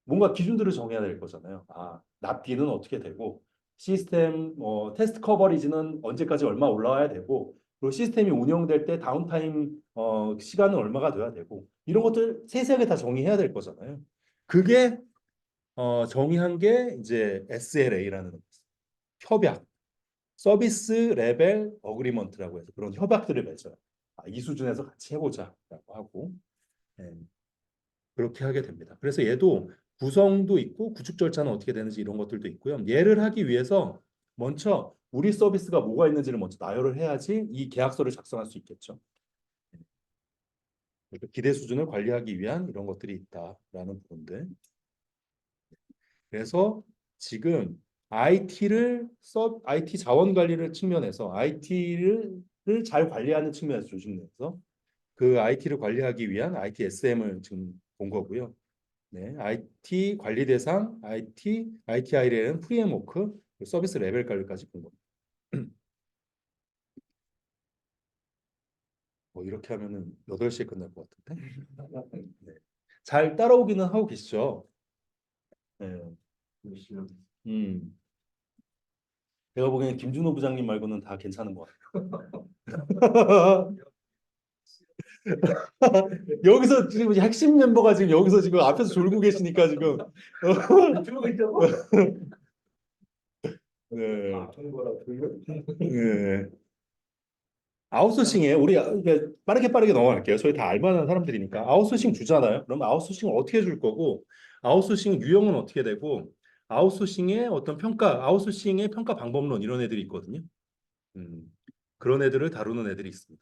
뭔가 기준들을 정해야 될 거잖아요. 납기는 어떻게 되고 시스템 테스트 커버리지는 언제까지 얼마 올라와야 되고 그리고 시스템이 운영될 때 다운타임 시간은 얼마가 돼야 되고 이런 것들 세세하게 다 정의해야 될 거잖아요. 그게 정의한 게 이제 SLA라는 협약, 서비스 레벨 어그리먼트라고 해서 그런 협약들을 맺어요. 이 수준에서 같이 해보자라고 하고 예, 그렇게 하게 됩니다. 그래서 얘도 구성도 있고 구축 절차는 어떻게 되는지 이런 것들도 있고요. 얘를 하기 위해서 먼저 우리 서비스가 뭐가 있는지를 먼저 나열을 해야지 이 계약서를 작성할 수 있겠죠. 그래서 기대 수준을 관리하기 위한 이런 것들이 있다라는 부분들. 그래서 지금 IT 자원 관리를 측면에서 IT를 잘 관리하는 측면에서 조직내에서 그 IT를 관리하기 위한 ITSM을 지금 본 거고요. 네, IT 관리 대상, ITI라는 프리엠워크, 서비스 레벨 관리까지 본 겁니다. 이렇게 하면은 8시에 끝날 것 같은데. 네. 잘 따라오기는 하고 계시죠? 네. 음. 제가 보기에는 김준호 부장님 말고는 다 괜찮은 것 같아요. 여기서 지금 핵심 멤버가 지금 여기서 지금 앞에서 졸고 계시니까 지금 들고 있다고? 네. 아픈 거라 들려. 네. 아웃소싱에 우리 이렇게 빠르게 넘어갈게요. 저희 다 알만한 사람들이니까 아웃소싱 주잖아요. 그럼 아웃소싱을 어떻게 줄 거고 아웃소싱 유형은 어떻게 되고 아웃소싱의 어떤 아웃소싱의 평가 방법론 이런 애들이 있거든요. 그런 애들을 다루는 애들이 있습니다.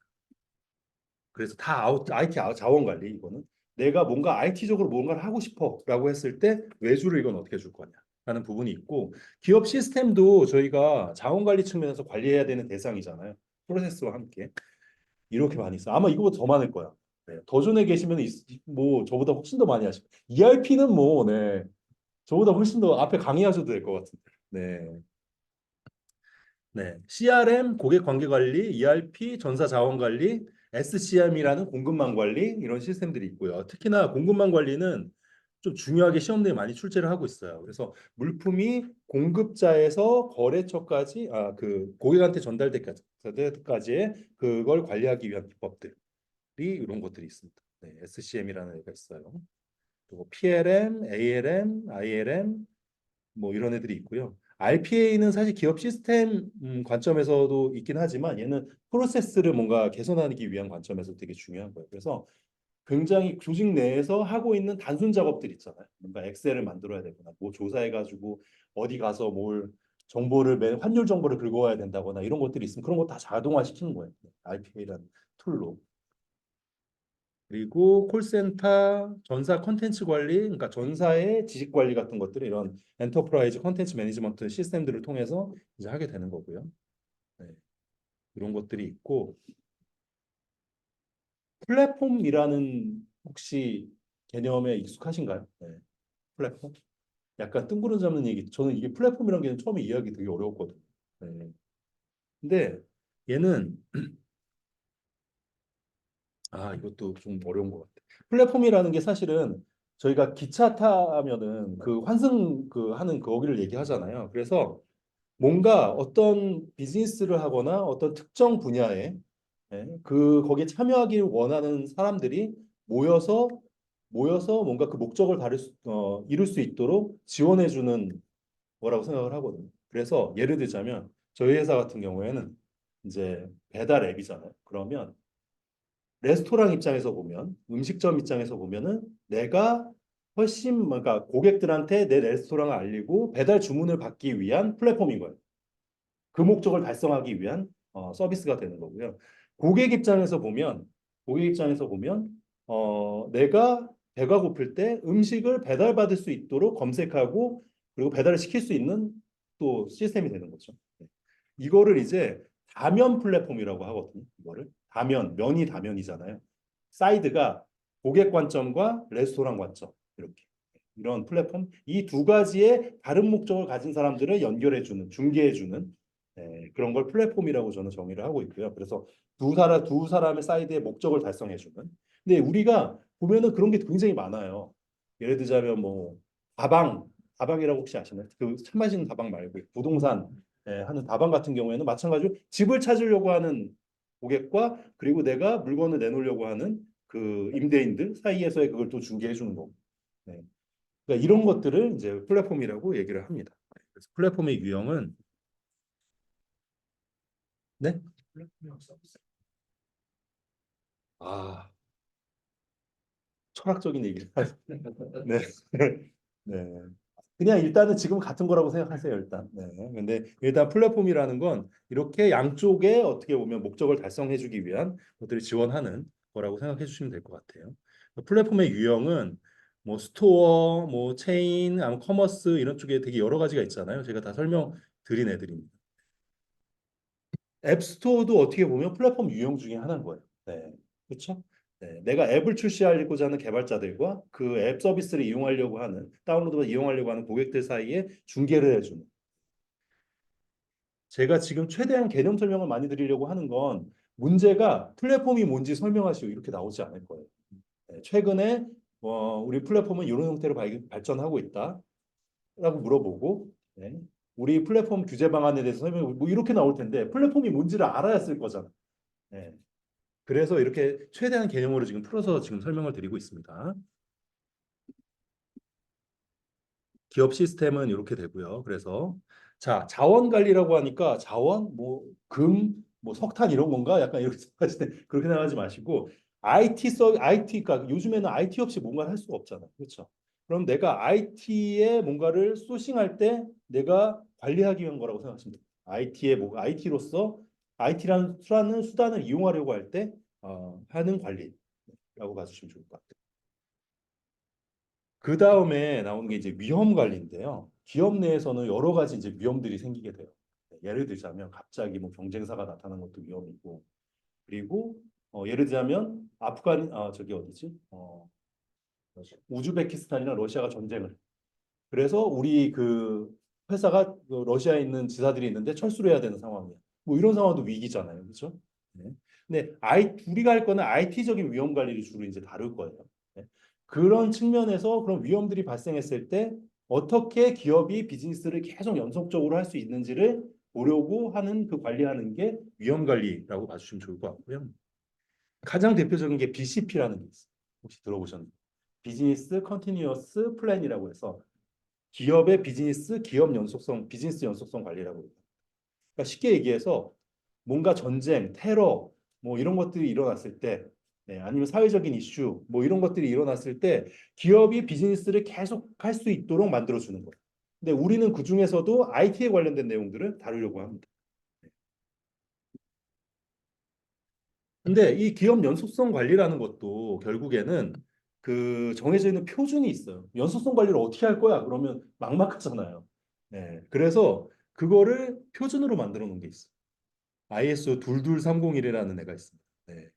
그래서 다 IT 자원 관리 이거는 내가 뭔가 IT적으로 뭔가를 하고 싶어라고 했을 때 외주를 이건 어떻게 줄 거냐 하는 부분이 있고 기업 시스템도 저희가 자원 관리 측면에서 관리해야 되는 대상이잖아요. 프로세스와 함께 이렇게 많이 있어. 아마 이거보다 더 많을 거야. 네. 더 전에 계시면 뭐 저보다 훨씬 더 많이 하시고 ERP는 뭐 네. 저보다 훨씬 더 앞에 강의하셔도 될 것 같은데. 네. 네, CRM 고객 관계 관리, ERP 전사 자원 관리, SCM이라는 공급망 관리 이런 시스템들이 있고요. 특히나 공급망 관리는 좀 중요하게 시험들이 많이 출제를 하고 있어요. 그래서 물품이 공급자에서 거래처까지 그 고객한테 전달되기까지의 그걸 관리하기 위한 기법들이 이런 것들이 있습니다. 네, SCM이라는 애가 있어요. 그리고 PLM, ALM, ILM 뭐 이런 애들이 있고요. RPA는 사실 기업 시스템 관점에서도 있긴 하지만 얘는 프로세스를 뭔가 개선하기 위한 관점에서 되게 중요한 거예요. 그래서 굉장히 조직 내에서 하고 있는 단순 작업들 있잖아요. 뭔가 엑셀을 만들어야 되거나 뭐 조사해가지고 어디 가서 뭘 정보를 환율 정보를 긁어와야 된다거나 이런 것들이 있으면 그런 거 다 자동화시키는 거예요. RPA라는 툴로. 그리고 콜센터, 전사 컨텐츠 관리, 그러니까 전사의 지식 관리 같은 것들을 이런 엔터프라이즈 컨텐츠 매니지먼트 시스템들을 통해서 이제 하게 되는 거고요. 네, 이런 것들이 있고 플랫폼이라는 혹시 개념에 익숙하신가요? 네, 플랫폼? 약간 뜬구름 잡는 얘기. 저는 이게 플랫폼이라는 게 처음에 이해하기 되게 어려웠거든요. 네. 근데 얘는 이것도 좀 어려운 것 같아요. 플랫폼이라는 게 사실은 저희가 기차 타면은 그 환승 그 하는 거기를 얘기하잖아요. 그래서 뭔가 어떤 비즈니스를 하거나 어떤 특정 분야에 거기에 참여하기 원하는 사람들이 모여서 뭔가 그 목적을 이룰 수 있도록 지원해주는 거라고 생각을 하거든요. 그래서 예를 들자면 저희 회사 같은 경우에는 이제 배달 앱이잖아요. 그러면 레스토랑 입장에서 보면 음식점 입장에서 보면은 내가 훨씬 뭔가 고객들한테 내 레스토랑을 알리고 배달 주문을 받기 위한 플랫폼인 거예요. 그 목적을 달성하기 위한 서비스가 되는 거고요. 고객 입장에서 보면 내가 배가 고플 때 음식을 배달받을 수 있도록 검색하고 그리고 배달을 시킬 수 있는 또 시스템이 되는 거죠. 네. 이거를 이제 다면 플랫폼이라고 하거든요. 이거를 면이 다면이잖아요. 사이드가 고객 관점과 레스토랑 관점 이렇게 이런 플랫폼 이 두 가지의 다른 목적을 가진 사람들을 연결해주는 중개해주는 그런 걸 플랫폼이라고 저는 정의를 하고 있고요. 그래서 두 사람의 사이드의 목적을 달성해주는. 근데 우리가 보면은 그런 게 굉장히 많아요. 예를 들자면 뭐 다방이라고 혹시 아시나요? 그 차 마시는 다방 말고 부동산 하는 다방 같은 경우에는 마찬가지로 집을 찾으려고 하는 고객과 그리고 내가 물건을 내놓으려고 하는 그 임대인들 사이에서의 그걸 또 중개해 주는 거고. 네. 그러니까 이런 것들을 이제 플랫폼이라고 얘기를 합니다. 그래서 플랫폼의 유형은 네? 플랫폼 서비스. 아, 철학적인 얘기를 하죠. 네. 네. 그냥 일단은 지금 같은 거라고 생각하세요, 일단. 네. 근데 일단 플랫폼이라는 건 이렇게 양쪽에 어떻게 보면 목적을 달성해 주기 위한 것들을 지원하는 거라고 생각해 주시면 될 것 같아요. 플랫폼의 유형은 뭐 스토어, 뭐 체인, 커머스 이런 쪽에 되게 여러 가지가 있잖아요. 제가 다 설명드린 애들입니다. 앱스토어도 어떻게 보면 플랫폼 유형 중에 하나인 거예요. 네. 그렇죠? 네. 내가 앱을 출시하고자 하는 개발자들과 그 앱 서비스를 이용하려고 하는 다운로드를 이용하려고 하는 고객들 사이에 중개를 해주는. 제가 지금 최대한 개념 설명을 많이 드리려고 하는 건 문제가 플랫폼이 뭔지 설명하시오 이렇게 나오지 않을 거예요. 네. 최근에 우리 플랫폼은 이런 형태로 발전하고 있다라고 물어보고 네. 우리 플랫폼 규제 방안에 대해서 설명 뭐 이렇게 나올 텐데 플랫폼이 뭔지를 알아야 쓸 거잖아. 네. 그래서 이렇게 최대한 개념으로 지금 풀어서 지금 설명을 드리고 있습니다. 기업 시스템은 이렇게 되고요. 그래서 자, 자원 관리라고 하니까 자원 뭐 뭐 석탄 이런 건가? 약간 이렇게 생각하실 때 그렇게 생각하지 마시고 IT가 요즘에는 IT 없이 뭔가를 할 수가 없잖아요. 그렇죠? 그럼 내가 IT에 뭔가를 소싱할 때 내가 관리하기 위한 거라고 생각하시면 돼요. IT로서 IT라는 수단을 이용하려고 할 때 하는 관리라고 봐주시면 좋을 것 같아요. 그 다음에 나오는 게 이제 위험 관리인데요. 기업 내에서는 여러 가지 이제 위험들이 생기게 돼요. 예를 들자면 갑자기 뭐 경쟁사가 나타나는 것도 위험이고, 그리고 예를 들자면 저기 어디지? 우즈베키스탄이나 러시아가 전쟁을. 그래서 우리 그 회사가 그 러시아에 있는 지사들이 있는데 철수를 해야 되는 상황이야. 뭐 이런 상황도 위기잖아요, 그렇죠? 네. 근데 우리가 할 거는 IT적인 위험 관리를 주로 이제 다룰 거예요. 네. 그런 측면에서 그런 위험들이 발생했을 때 어떻게 기업이 비즈니스를 계속 연속적으로 할 수 있는지를 보려고 하는 그 관리하는 게 위험 관리라고 봐주시면 좋을 것 같고요. 가장 대표적인 게 BCP라는 게 있어요. 혹시 들어보셨나요? 비즈니스 컨티뉴어스 플랜이라고 해서 기업의 비즈니스 연속성 관리라고 해요. 그러니까 쉽게 얘기해서 뭔가 전쟁, 테러, 뭐 이런 것들이 일어났을 때, 네, 아니면 사회적인 이슈, 뭐 이런 것들이 일어났을 때 기업이 비즈니스를 계속 할 수 있도록 만들어주는 거예요. 근데 우리는 그 중에서도 IT에 관련된 내용들을 다루려고 합니다. 근데 이 기업 연속성 관리라는 것도 결국에는 그 정해져 있는 표준이 있어요. 연속성 관리를 어떻게 할 거야? 그러면 막막하잖아요. 네, 그래서 그거를 표준으로 만들어 놓은 게 있어요. ISO 22301이라는 애가 있습니다. 네.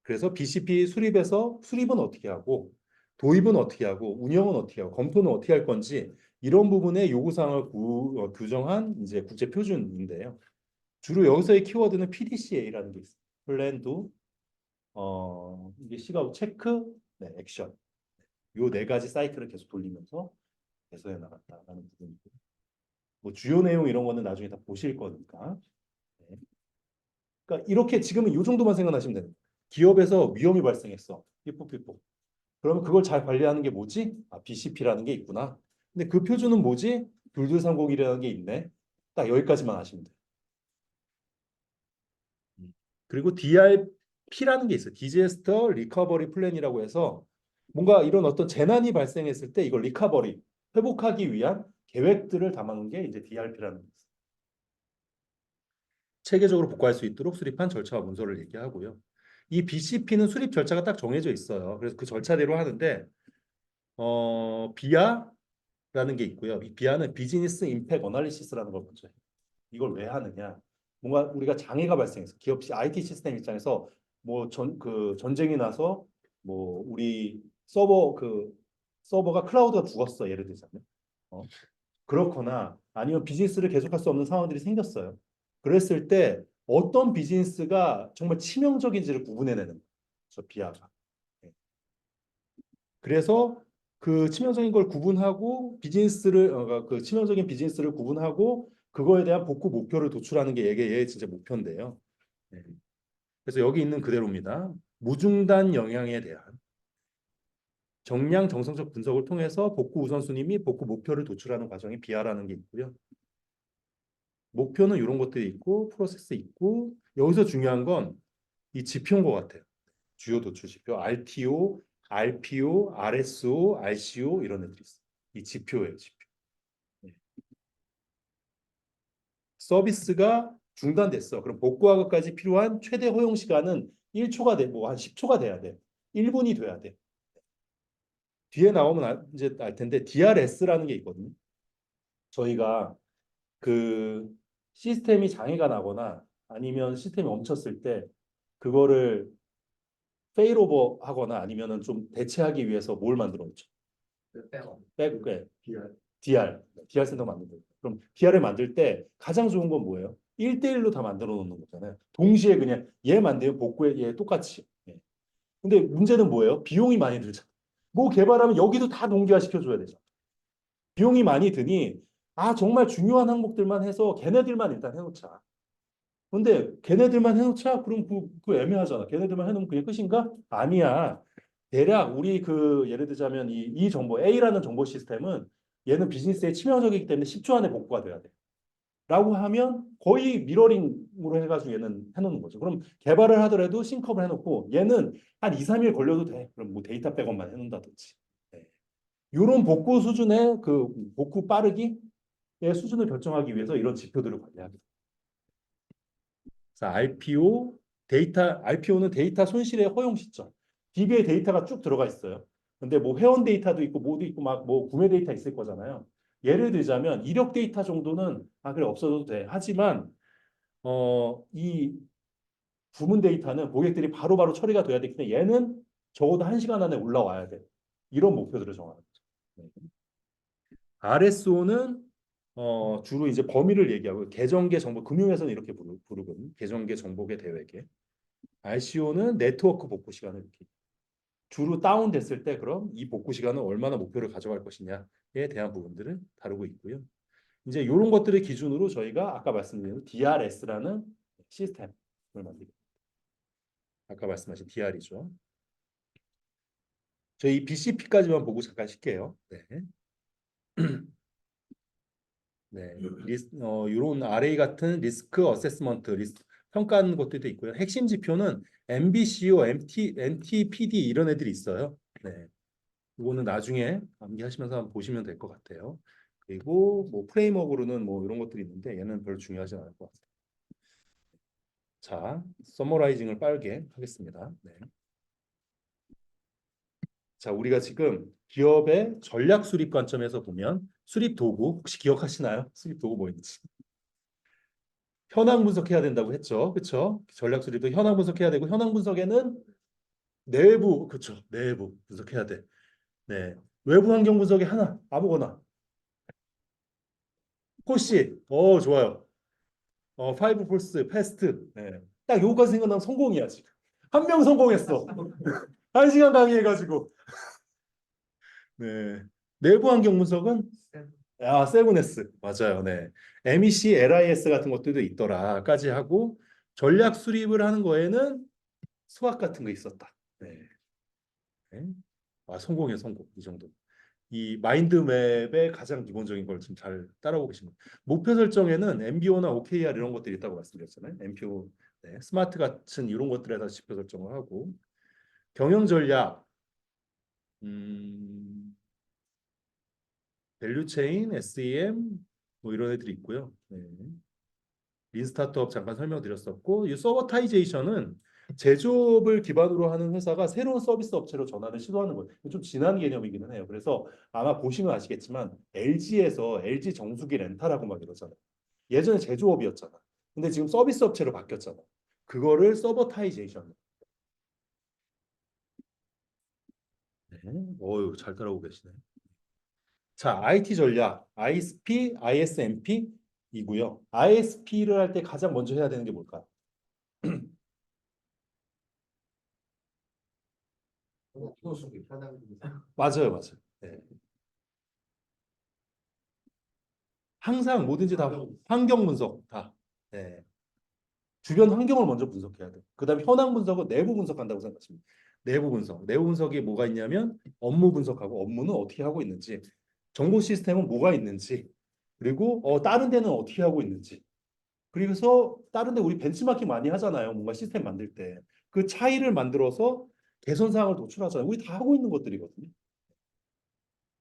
그래서 BCP 수립에서 수립은 어떻게 하고 도입은 어떻게 하고 운영은 어떻게 하고 검토는 어떻게 할 건지 이런 부분의 요구사항을 규정한 이제 국제 표준인데요. 주로 여기서의 키워드는 PDCA라는 게 있어요. 플랜도 이게 C가 체크, 네, 액션. 요 네 가지 사이클을 계속 돌리면서 개선해 나갔다라는 부분이고. 뭐 주요 내용 이런 거는 나중에 다 보실 거니까. 네. 그러니까 이렇게 지금은 요 정도만 생각하시면 됩니다. 기업에서 위험이 발생했어. 삐뽀삐뽀. 그러면 그걸 잘 관리하는 게 뭐지? 아, BCP라는 게 있구나. 근데 그 표준은 뭐지? 22301이라는 게 있네. 딱 여기까지만 아시면 돼요. 그리고 DRP라는 게 있어요. 디제스터 리커버리 플랜이라고 해서 뭔가 이런 어떤 재난이 발생했을 때 이걸 리커버리, 회복하기 위한 계획들을 담아놓은 게 이제 DRP라는 게 있어요. 체계적으로 복구할 수 있도록 수립한 절차와 문서를 얘기하고요. 이 BCP는 수립 절차가 딱 정해져 있어요. 그래서 그 절차대로 하는데 비아라는 게 있고요. 이 비아는 비즈니스 임팩 어널리시스라는 걸 먼저 해요. 이걸 왜 하느냐? 뭔가 우리가 장애가 발생해서 기업 IT 시스템 입장에서 뭐 그 전쟁이 나서 뭐 우리 서버가 클라우드가 죽었어 예를 들자면 그렇거나 아니면 비즈니스를 계속할 수 없는 상황들이 생겼어요. 그랬을 때 어떤 비즈니스가 정말 치명적인지를 구분해내는 저 비아가. 네. 그래서 그 치명적인 걸 구분하고 그러니까 그 치명적인 비즈니스를 구분하고 그거에 대한 복구 목표를 도출하는 게 얘 진짜 목표인데요. 네. 그래서 여기 있는 그대로입니다. 무중단 영향에 대한 정량 정성적 분석을 통해서 복구 우선순위 및 복구 목표를 도출하는 과정이 비하라는 게 있고요. 목표는 이런 것들이 있고 프로세스 있고 여기서 중요한 건 이 지표인 것 같아요. 주요 도출 지표 RTO, RPO, RSO, RCO 이런 애들이 있어요. 이 지표예요, 지표. 네. 서비스가 중단됐어. 그럼 복구하기까지 필요한 최대 허용 시간은 1초가 돼, 뭐 한 10초가 돼야 돼. 1분이 돼야 돼. 뒤에 나오면 이제 알 텐데 DRS라는 게 있거든요. 저희가 그 시스템이 장애가 나거나 아니면 시스템이 멈췄을 때 그거를 페일오버 하거나 아니면은 좀 대체하기 위해서 뭘 만들어 놓죠? 빼고 네, 비할 DR 센터 만든다. 그럼 DR을 만들 때 가장 좋은 건 뭐예요? 1대1로 다 만들어 놓는 거잖아요. 동시에 그냥 얘 만들면 복구에 얘 똑같이. 예. 근데 문제는 뭐예요? 비용이 많이 들잖아. 뭐 개발하면 여기도 다 동기화 시켜줘야 되잖아. 비용이 많이 드니 아 정말 중요한 항목들만 해서 걔네들만 일단 해놓자. 근데 걔네들만 해놓자? 그럼 그 애매하잖아. 걔네들만 해놓으면 그게 끝인가? 아니야. 대략 우리 그 예를 들자면 이 정보 A라는 정보 시스템은 얘는 비즈니스에 치명적이기 때문에 10초 안에 복구가 돼야 돼. 라고 하면 거의 미러링으로 해가지고 얘는 해놓는 거죠. 그럼 개발을 하더라도 싱크업을 해놓고 얘는 한 2, 3일 걸려도 돼. 그럼 뭐 데이터 백업만 해놓는다든지. 네. 이런 복구 수준의 그 복구 빠르기의 수준을 결정하기 위해서 이런 지표들을 관리합니다. 자, RPO는 데이터 손실의 허용 시점. DB에 데이터가 쭉 들어가 있어요. 근데 뭐 회원 데이터도 있고 뭐도 있고 막 뭐 구매 데이터 있을 거잖아요. 예를 들자면 이력 데이터 정도는 아 그래 없어도 돼. 하지만 이 부문 데이터는 고객들이 바로바로 처리가 돼야 되기 때문에 얘는 적어도 1시간 안에 올라와야 돼. 이런 목표들을 정하는 거죠. 네. RSO는 주로 이제 범위를 얘기하고 계정계 정보 금융에서는 이렇게 부르거든요. 계정계 정보계 대외계. RCO는 네트워크 복구 시간을 이렇게. 주로 다운됐을 때 그럼 이 복구 시간은 얼마나 목표를 가져갈 것이냐에 대한 부분들을 다루고 있고요. 이제 이런 것들을 기준으로 저희가 아까 말씀드린 DRS라는 시스템을 만들고 아까 말씀하신 DR이죠. 저희 BCP까지만 보고 잠깐 쉴게요. 네. 네, 이런 RA 같은 리스크 어세스먼트, 평가하는 것들도 있고요. 핵심 지표는 MBCO, NTPD 이런 애들이 있어요. 네, 이거는 나중에 암기하시면서 한번 보시면 될 것 같아요. 그리고 뭐 프레임워크로는 뭐 이런 것들이 있는데 얘는 별로 중요하지 않을 것 같아요. 자, 서머라이징을 빠르게 하겠습니다. 네. 자, 우리가 지금 기업의 전략 수립 관점에서 보면 수립 도구 혹시 기억하시나요? 수립 도구 뭐였는지. 현황 분석해야 된다고 했죠. 그렇죠? 전략 수립도 현황 분석해야 되고 현황 분석에는 내부 그렇죠. 내부 분석해야 돼. 네. 외부 환경 분석에 하나 아무거나. 포시. 좋아요. 파이브 폴스 패스트. 네. 딱 요거까지 생각나면 성공이야, 지금. 한 명 성공했어. 한 시간 강의해가지고. 네. 내부 환경 분석은 세븐S 맞아요. 네. MEC, LIS 같은 것들도 있더라까지 하고 전략 수립을 하는 거에는 수학 같은 거 있었다. 네. 네. 성공이에요, 성공. 이 정도. 이 마인드맵의 가장 기본적인 걸 지금 잘 따라오고 계신 거예요. 목표 설정에는 MBO나 OKR 이런 것들이 있다고 말씀드렸잖아요. MPO, 네. 스마트 같은 이런 것들에다 지표 설정을 하고 경영 전략, 밸류 체인, SEM 뭐 이런 애들이 있고요. 네. 린 스타트업 잠깐 설명드렸었고 이 서버타이제이션은 제조업을 기반으로 하는 회사가 새로운 서비스 업체로 전환을 시도하는 거예요. 좀 지난 개념이기는 해요. 그래서 아마 보시면 아시겠지만 LG에서 LG 정수기 렌탈하고 막 이러잖아요. 예전에 제조업이었잖아. 근데 지금 서비스 업체로 바뀌었잖아. 그거를 서버타이제이션. 네. 어유 잘 따라오고 계시네. 자, IT 전략, ISP, ISMP 이고요. ISP를 할 때 가장 먼저 해야 되는 게 뭘까요? 소속이 편한 맞아요, 맞아요. 네. 항상 뭐든지 다 환경 분석 다. 네. 주변 환경을 먼저 분석해야 돼. 그다음에 현황 분석은 내부 분석한다고 생각하시면 돼요. 내부 분석. 내부 분석이 뭐가 있냐면 업무 분석하고 업무는 어떻게 하고 있는지, 정보 시스템은 뭐가 있는지, 그리고 다른 데는 어떻게 하고 있는지. 그래서 다른 데 우리 벤치마킹 많이 하잖아요. 뭔가 시스템 만들 때. 그 차이를 만들어서 개선 사항을 도출하잖아요. 우리 다 하고 있는 것들이거든요.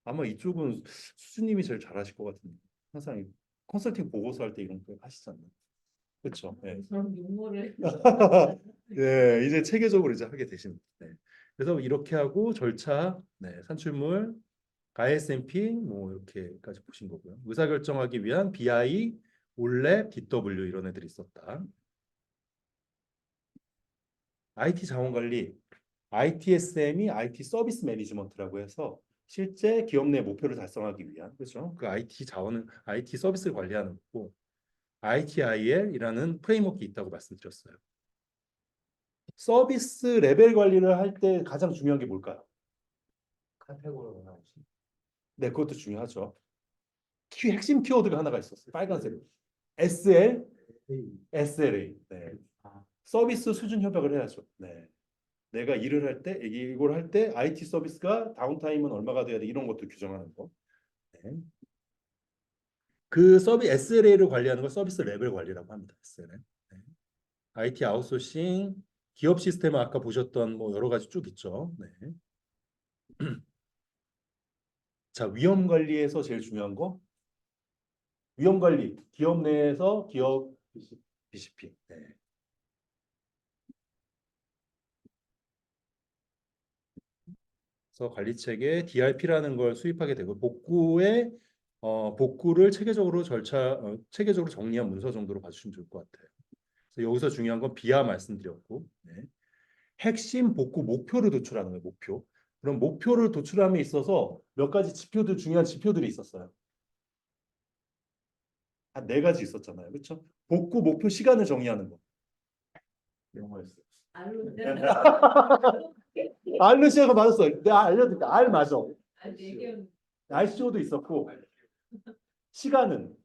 아마 이쪽은 수수님이 제일 잘하실 것 같은데. 항상 컨설팅 보고서 할 때 이런 거 하시잖아요. 그렇죠. 네. 저런 용어를 네, 이제 체계적으로 이제 하게 되신. 네. 그래서 이렇게 하고 절차, 네, 산출물, ISMP 뭐 이렇게까지 보신 거고요. 의사결정하기 위한 BI, 올랩, BW 이런 애들이 있었다. IT 자원관리, ITSM이 IT 서비스 매니지먼트라고 해서 실제 기업 내 목표를 달성하기 위한 그렇죠. 그 IT 자원은 IT 서비스를 관리하는 거고 ITIL이라는 프레임워크가 있다고 말씀드렸어요. 서비스 레벨 관리를 할 때 가장 중요한 게 뭘까요? 카테고리가 나오지. 네, 그것도 중요하죠. 핵심 키워드가 하나가 있었어요. 빨간색. SL, SLA. 네. 서비스 수준 협약을 해야죠. 네. 내가 일을 할 때, 이걸 할 때 IT 서비스가 다운타임은 얼마가 돼야 돼 이런 것도 규정하는 거. 네. 그 SLA를 관리하는 걸 서비스 레벨 관리라고 합니다. SLA. 네. IT 아웃소싱, 기업 시스템 아까 보셨던 뭐 여러 가지 쭉 있죠. 네. 자, 위험 관리에서 제일 중요한 거 위험 관리. 기업 내에서 기업 BCP. 네. 그래서 관리 체계 DRP라는 걸 수립하게 되고 복구를 체계적으로 정리한 문서 정도로 봐주시면 좋을 것 같아요. 그래서 여기서 중요한 건 비하 말씀드렸고 네. 핵심 복구 목표를 도출하는 거예요. 목표. 그럼 목표를 도출함에 있어서 몇 가지 중요한 지표들이 있었어요. 한 네 가지 있었잖아요. 그렇죠? 복구 목표 시간을 정의하는 거. 영어였어. 알로 R로 시작한 맞았어. 내가 알려드릴게. R 맞아. 아, 네 개는 RCO도 있었고 시간은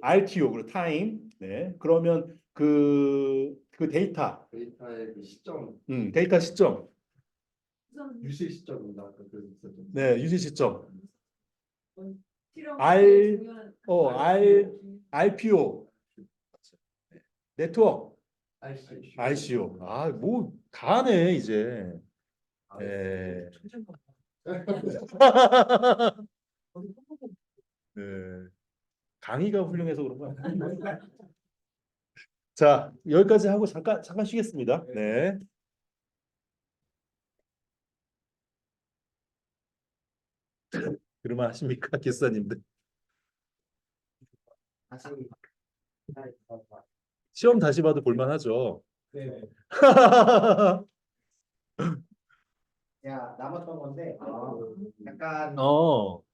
RTO 그리고 타임. 네. 그러면 그 데이터, 데이터의 그 시점, 데이터 시점, 우선 유실 시점인가 아까 그 있었죠. 네, 유지 시점, 실험 R, 중요한 RPO, 네트워크, RC. RCO. 아, 뭐 다 하네 이제. 아, 네. 네. 강의가 훌륭해서 그런 거야. 자, 여기까지 하고 잠깐 쉬겠습니다. 네. 그러면 하십니까, 기사님들? 다시 시험 다시 봐도 볼만하죠. 네. 야 남았던 건데 약간 어.